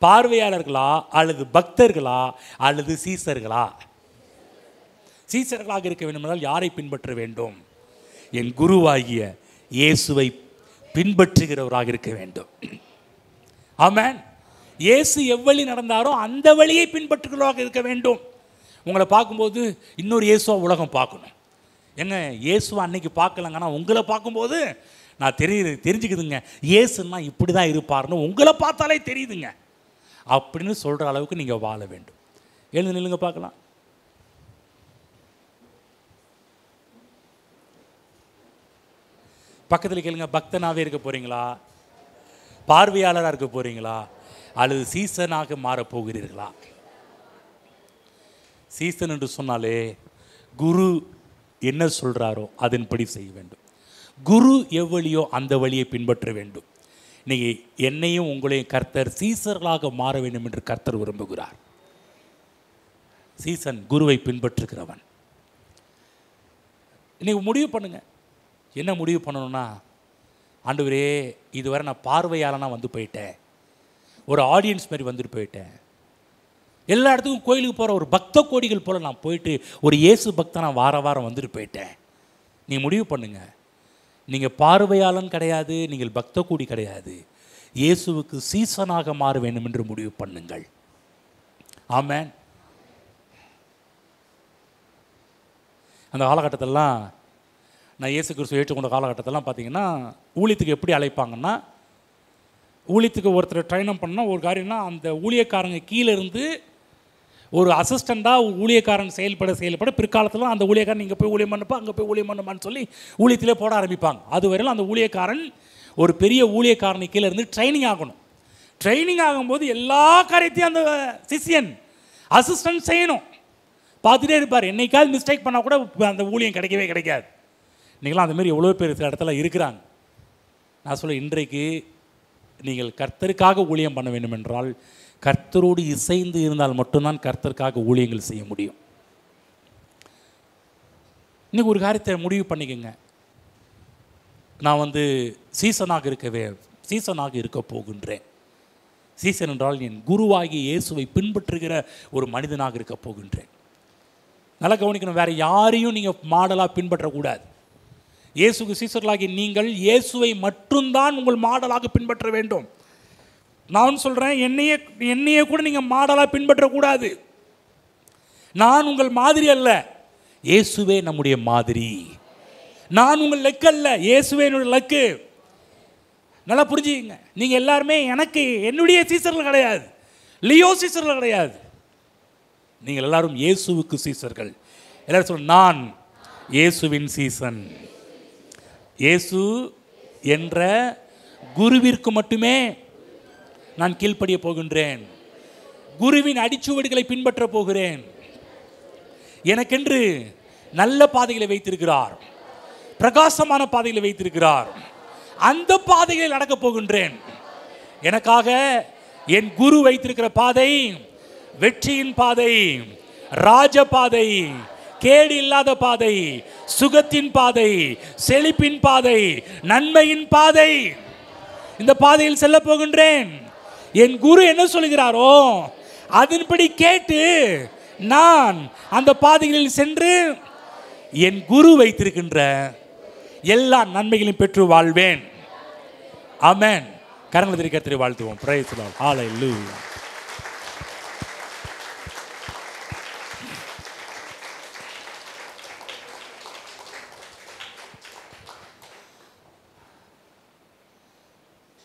பார்வையாளர்களா அல்லது பக்தர்களா அல்லது சீசர்களா? சீசர்களாக இருக்க வேண்டும் என்றால் யாரை பின்பற்ற வேண்டும்? என் குருவாகிய இயேசுவை பின்பற்றுகிறவராக இருக்க வேண்டும். ஆமென். இயேசு எவ்வழி நடந்தாரோ அந்த வழியை பின்பற்றுகிறவராக இருக்க வேண்டும். உங்களை பார்க்கும்போது இன்னொரு இயேசுவா உலகம் பார்க்கணும். ஏங்க, இயேசுவா அன்னைக்கு பார்க்கலங்கன்னா உங்களை பார்க்கும்போது நான் தெரிஞ்சுக்குதுங்க, இயேசுன்னா இப்படி தான் இருப்பார்னு உங்களை பார்த்தாலே தெரியுதுங்க அப்படின்னு சொல்கிற அளவுக்கு நீங்கள் வாழ வேண்டும். எழுந்து நில்லுங்க பார்க்கலாம். பக்கத்தில் கேளுங்க, பக்தனாகவே இருக்க போகிறீங்களா? பார்வையாளராக இருக்க போகிறீங்களா? அல்லது சீசனாக மாறப்போகிறீர்களா? சீசன் என்று சொன்னாலே குரு என்ன சொல்கிறாரோ அதன்படி செய்ய வேண்டும். குரு எவ்வழியோ அந்த வழியை பின்பற்ற வேண்டும். இன்னைக்கு என்னையும் உங்களையும் கர்த்தர் சீசர்களாக மாற வேண்டும் என்று கர்த்தர் விரும்புகிறார். சீசன் குருவை பின்பற்றுகிறவன். இன்னைக்கு முடிவு பண்ணுங்க. என்ன முடிவு பண்ணணும்னா, ஆண்டவரே, இதுவரை நான் பார்வையாளனா வந்து போயிட்டேன், ஒரு ஆடியன்ஸ் மாதிரி வந்துட்டு போயிட்டேன், எல்லா இடத்துக்கும் கோயிலுக்கு போகிற ஒரு பக்த கோடிகள் போல் நான் போயிட்டு ஒரு இயேசு பக்தனா வாரம் வந்துட்டு போயிட்டேன். நீங்கள் முடிவு பண்ணுங்க. நீங்கள் பார்வையாளன் கிடையாது, நீங்கள் பக்த கோடி கிடையாது, இயேசுவுக்கு சீசனாக மாற வேண்டும் என்று முடிவு பண்ணுங்கள். ஆமென். அந்த காலகட்டத்திலலாம், நான் இயேசு கிறிஸ்துவை ஏற்றுக்கொண்ட காலகட்டத்திலலாம் பார்த்தீங்கன்னா, ஊழியத்துக்கு எப்படி அழைப்பாங்கன்னா, ஊழியத்துக்கு ஒருத்தர் ட்ரைன் பண்ணால் ஒரு காரியம்னா, அந்த ஊழியக்காரங்க கீழே இருந்து ஒரு அசிஸ்டண்ட்டாக ஊழியக்காரன் செயல்பட பிற்காலத்தில் அந்த ஊழியக்காரன் இங்கே போய் ஊழியம் பண்ணப்பா, அங்கே போய் ஊழியம் பண்ணுப்பான்னு சொல்லி ஊழியத்திலே போட ஆரம்பிப்பாங்க. அது வரையிலும் அந்த ஊழியக்காரன் ஒரு பெரிய ஊழியக்காரனை கீழே இருந்து ட்ரைனிங் ஆகணும். ட்ரைனிங் ஆகும்போது எல்லா காரியத்தையும் அந்த சிஷியன் அசிஸ்டன்ட் செய்யணும். பார்த்துட்டே இருப்பார். என்னைக்காவது மிஸ்டேக் பண்ணால் கூட அந்த ஊழியம் கிடைக்கவே கிடைக்காது. நீங்களாம் அந்தமாரி எவ்வளோ பேர் சில இடத்துல இருக்கிறாங்க. நான் சொல்ல, இன்றைக்கு நீங்கள் கர்த்தருக்காக ஊழியம் பண்ண வேண்டும் என்றால் கர்த்தரோடு இசைந்து இருந்தால் மட்டும்தான் கர்த்தருக்காக ஊழியங்கள் செய்ய முடியும். இன்றைக்கி ஒரு காரியத்தை முடிவு பண்ணிக்கோங்க. நான் சீசனாக இருக்க போகின்றேன். சீசன் என்றால் என் குருவாகி இயேசுவை பின்பற்றுகிற ஒரு மனிதனாக இருக்க போகின்றேன். நல்லா கவனிக்கணும். வேறு யாரையும் நீங்கள் மாடலாக பின்பற்றக்கூடாது. இயேசுக்கு சீசர்களாகி நீங்கள் இயேசுவை மட்டும்தான் உங்கள் மாடலாக பின்பற்ற வேண்டும். நான் சொல்கிறேன், என்னையே கூட நீங்கள் மாடலாக பின்பற்றக்கூடாது. நான் உங்கள் மாதிரி அல்ல, இயேசுவே நம்முடைய மாதிரி. நான் உங்கள் லக்கு அல்ல, இயேசுவே என்னுடைய லக்கு. நல்லா புரிஞ்சுக்கங்க. நீங்கள் எல்லாருமே என்னுடைய சீசர்கள் கிடையாது, லியோ சீசர்கள் கிடையாது. நீங்கள் எல்லாரும் இயேசுவுக்கு சீசர்கள். எல்லாரும் சொல்ல, நான் இயேசுவின் சீசன். இயேசு என்ற குருவிற்கு மட்டுமே நான் கீழ்ப்படிய போகின்றேன். குருவின் அடிச்சுவடுகளை பின்பற்ற போகிறேன். எனக்கென்று நல்ல பாதைகளை வைத்திருக்கிறார், பிரகாசமான பாதைகளை வைத்திருக்கிறார். அந்த பாதைகளில் நடக்கப் போகின்றேன். எனக்காக என் குரு வைத்திருக்கிற பாதை வெற்றியின் பாதை, ராஜ பாதை, கேடு இல்லாத பாதை, சுகத்தின் பாதை, செழிப்பின் பாதை, நன்மையின் பாதை. இந்த பாதையில் செல்ல போகின்றேன். என் குரு என்ன சொல்கிறாரோ அதன்படி கேட்டு நான் அந்த பாதைகளில் சென்று என் குரு வைத்திருக்கின்ற எல்லா நன்மைகளையும் பெற்று வாழ்வேன். ஆமென். கரங்களை தட்டி கர்த்தரை வாழ்த்துவோம். Praise the Lord. ஹalleluya.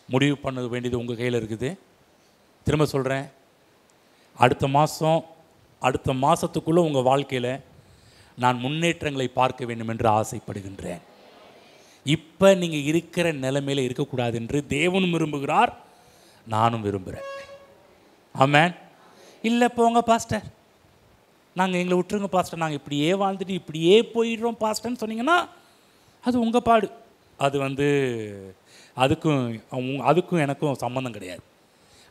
முடிவு பண்ண வேண்டியது உங்கள் கையில் இருக்குது. திரும்ப சொல்கிறேன், அடுத்த மாதத்துக்குள்ளே உங்கள் வாழ்க்கையில் நான் முன்னேற்றங்களை பார்க்க வேண்டும் என்று ஆசைப்படுகின்றேன். இப்போ நீங்கள் இருக்கிற நிலைமையில் இருக்கக்கூடாது என்று தேவனும் விரும்புகிறார், நானும் விரும்புகிறேன். ஆமென். இல்லை போங்க பாஸ்டர், எங்களை விட்டுருங்க பாஸ்டர், நாங்கள் இப்படியே வாழ்ந்துட்டு இப்படியே போயிடுறோம் பாஸ்டர்ன்னு சொன்னீங்கன்னா அது உங்கள் பாடு. அது அதுக்கும் எனக்கும் சம்மந்தம் கிடையாது.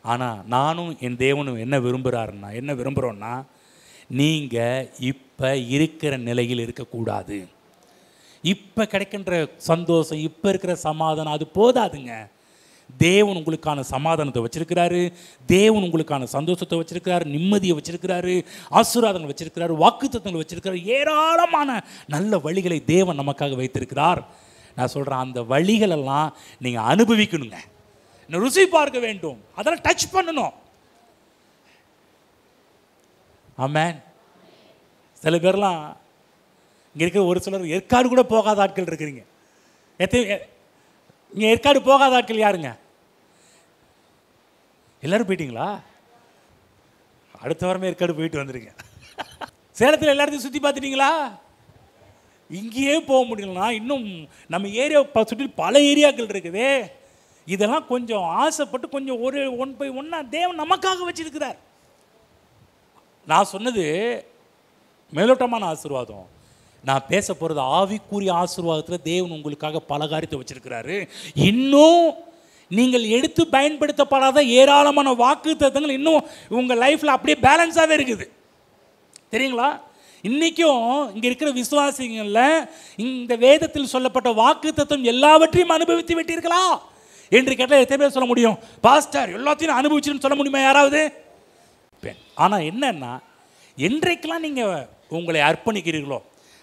ஆனால் நானும் என் தேவனும் என்ன விரும்புகிறோன்னா நீங்கள் இப்போ இருக்கிற நிலையில் இருக்கக்கூடாது. இப்போ கிடைக்கின்ற சந்தோஷம், இப்போ இருக்கிற சமாதானம் அது போதாதுங்க. தேவன் உங்களுக்கான சமாதானத்தை வச்சிருக்கிறாரு, தேவன் உங்களுக்கான சந்தோஷத்தை வச்சிருக்கிறாரு, நிம்மதியை வச்சிருக்கிறாரு, ஆசீர்வாதங்கள் வச்சிருக்கிறாரு, வாக்குத்தத்தங்களை வச்சிருக்கிறாரு. ஏராளமான நல்ல வழிகளை தேவன் நமக்காக வைத்திருக்கிறார். நான் சொல்கிறேன், அந்த வழிகளெல்லாம் நீங்கள் அனுபவிக்கணுங்க, ருசி பார்க்க வேண்டும், அதெல்லாம் டச் பண்ணணும். ஆமென். சில பேர்லாம் இங்கே இருக்கிற ஒரு சிலர் ஏற்காடு கூட போகாத ஆட்கள் இருக்கிறீங்க. இங்கே ஏற்காடு போகாத ஆட்கள் யாருங்க? எல்லோரும் போயிட்டீங்களா? அடுத்த வாரமே ஏற்காடு போயிட்டு வந்துருங்க. சேலத்தில் எல்லாத்தையும் சுற்றி பார்த்துட்டீங்களா? இங்கேயே போக முடியலன்னா இன்னும் நம்ம ஏரியா சுற்றி பல ஏரியாக்கள் இருக்குது. இதெல்லாம் கொஞ்சம் ஆசைப்பட்டு கொஞ்சம் ஒன் பை ஒன்னாக தேவன் நமக்காக வச்சிருக்கிறார். நான் சொன்னது மேலோட்டமான ஆசீர்வாதம். நான் பேச போகிறது ஆவிக்குரிய ஆசீர்வாதத்தில் தேவன் உங்களுக்காக பல காரியத்தை வச்சிருக்கிறாரு. இன்னும் நீங்கள் எடுத்து பயன்படுத்தப்படாத ஏராளமான வாக்குத்தத்தங்கள் இன்னும் உங்கள் லைஃப்பில் அப்படியே பேலன்ஸாகவே இருக்குது. தெரியுங்களா? இன்றைக்கும் இங்கே இருக்கிற விசுவாசிகளில் இந்த வேதத்தில் சொல்லப்பட்ட வாக்குத்தத்தம் எல்லாவற்றையும் அனுபவித்து விட்டீர்களா என்று கேட்டால் எத்தனை பேர் சொல்ல முடியும்? பாஸ்டர் எல்லாத்தையும் அனுபவிச்சுன்னு சொல்ல முடியுமா யாராவது? ஆனால் என்னன்னா, என்றைக்கெல்லாம் நீங்கள் உங்களை அர்ப்பணிக்கிறீர்களோ,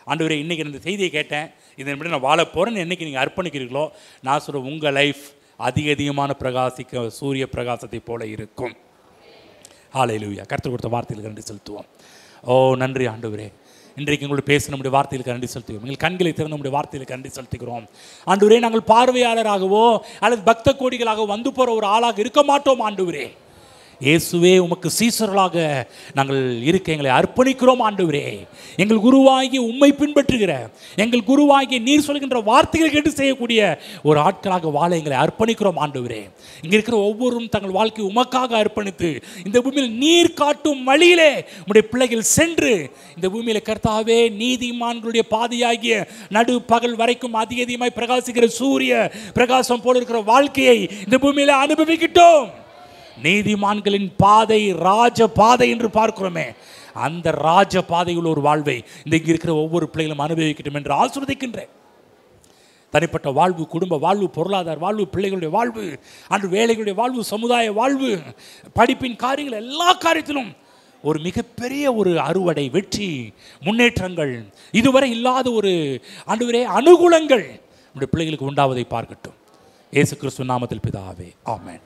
ஆண்டவரே இன்றைக்கி இந்த செய்தியை கேட்டேன், இதன்படி நான் வாழ போகிறேன்னு என்றைக்கு நீங்கள் அர்ப்பணிக்கிறீர்களோ, நான் சொல்கிறேன், உங்கள் லைஃப் அதிகமான பிரகாசிக்க சூரிய பிரகாசத்தை போல இருக்கும். ஹல்லேலூயா. கர்த்தர் கொடுத்த வார்த்தைகளுக்கு நன்றி செலுத்துவோம். ஓ நன்றி ஆண்டவரே, இன்றைக்கு எங்களோடு பேச நம்முடைய வார்த்தைகளுக்கு நன்றி செலுத்துவோம். எங்கள் கண்களை திறந்த நம்முடைய வார்த்தைகளுக்கு நன்றி செலுத்துகிறோம். ஆண்டவரே, நாங்கள் பார்வையாளராகவோ அல்லது பக்த கோடிகளாகவோ வந்து போகிற ஒரு ஆளாக இருக்க மாட்டோம். ஆண்டவரே, இயேசுவே உமக்கு சீசர்களாக நாங்கள் இருக்க எங்களை அர்ப்பணிக்கிறோம் ஆண்டவரே. எங்கள் குருவாகி உம்மை பின்பற்றுகிற, எங்கள் குருவாகி நீர் சொல்கின்ற வார்த்தைகள் கேட்டு செய்யக்கூடிய ஒரு ஆட்களாக வாழ எங்களை அர்ப்பணிக்கிறோம் ஆண்டவரே. இங்கே இருக்கிற ஒவ்வொருவரும் தங்கள் வாழ்க்கை உமக்காக அர்ப்பணித்து இந்த பூமியில் நீர் காட்டும் வழியிலே உம்முடைய பிள்ளைகள் சென்று இந்த பூமியில் கர்த்தாவே நீதிமான்களுடைய பாதையாகிய நடு பகல் வரைக்கும் அதிகமாய் பிரகாசிக்கிற சூரிய பிரகாசம் போல இருக்கிற வாழ்க்கையை இந்த பூமியில் அனுபவிக்கிட்டோம். நீதிமான்களின் பாதை ராஜ பாதை என்று பார்க்கிறோமே, அந்த ராஜ பாதையில் ஒரு வாழ்வை இந்த இங்கே இருக்கிற ஒவ்வொரு பிள்ளைகளும் அனுபவிக்கட்டும் என்று ஆசீர்வதிக்கின்றேன். தனிப்பட்ட வாழ்வு, குடும்ப வாழ்வு, பொருளாதார வாழ்வு, பிள்ளைகளுடைய வாழ்வு, அன்று வேலைகளுடைய வாழ்வு, சமுதாய வாழ்வு, படிப்பின் காரியங்கள், எல்லா காரியத்திலும் ஒரு மிகப்பெரிய ஒரு அறுவடை, வெற்றி, முன்னேற்றங்கள், இதுவரை இல்லாத ஒரு ஆண்டவரே அனுகூலங்கள் நம்முடைய பிள்ளைகளுக்கு உண்டாவதை பார்க்கட்டும். இயேசு கிறிஸ்து நாமத்தில் பிதாவே, ஆமென்.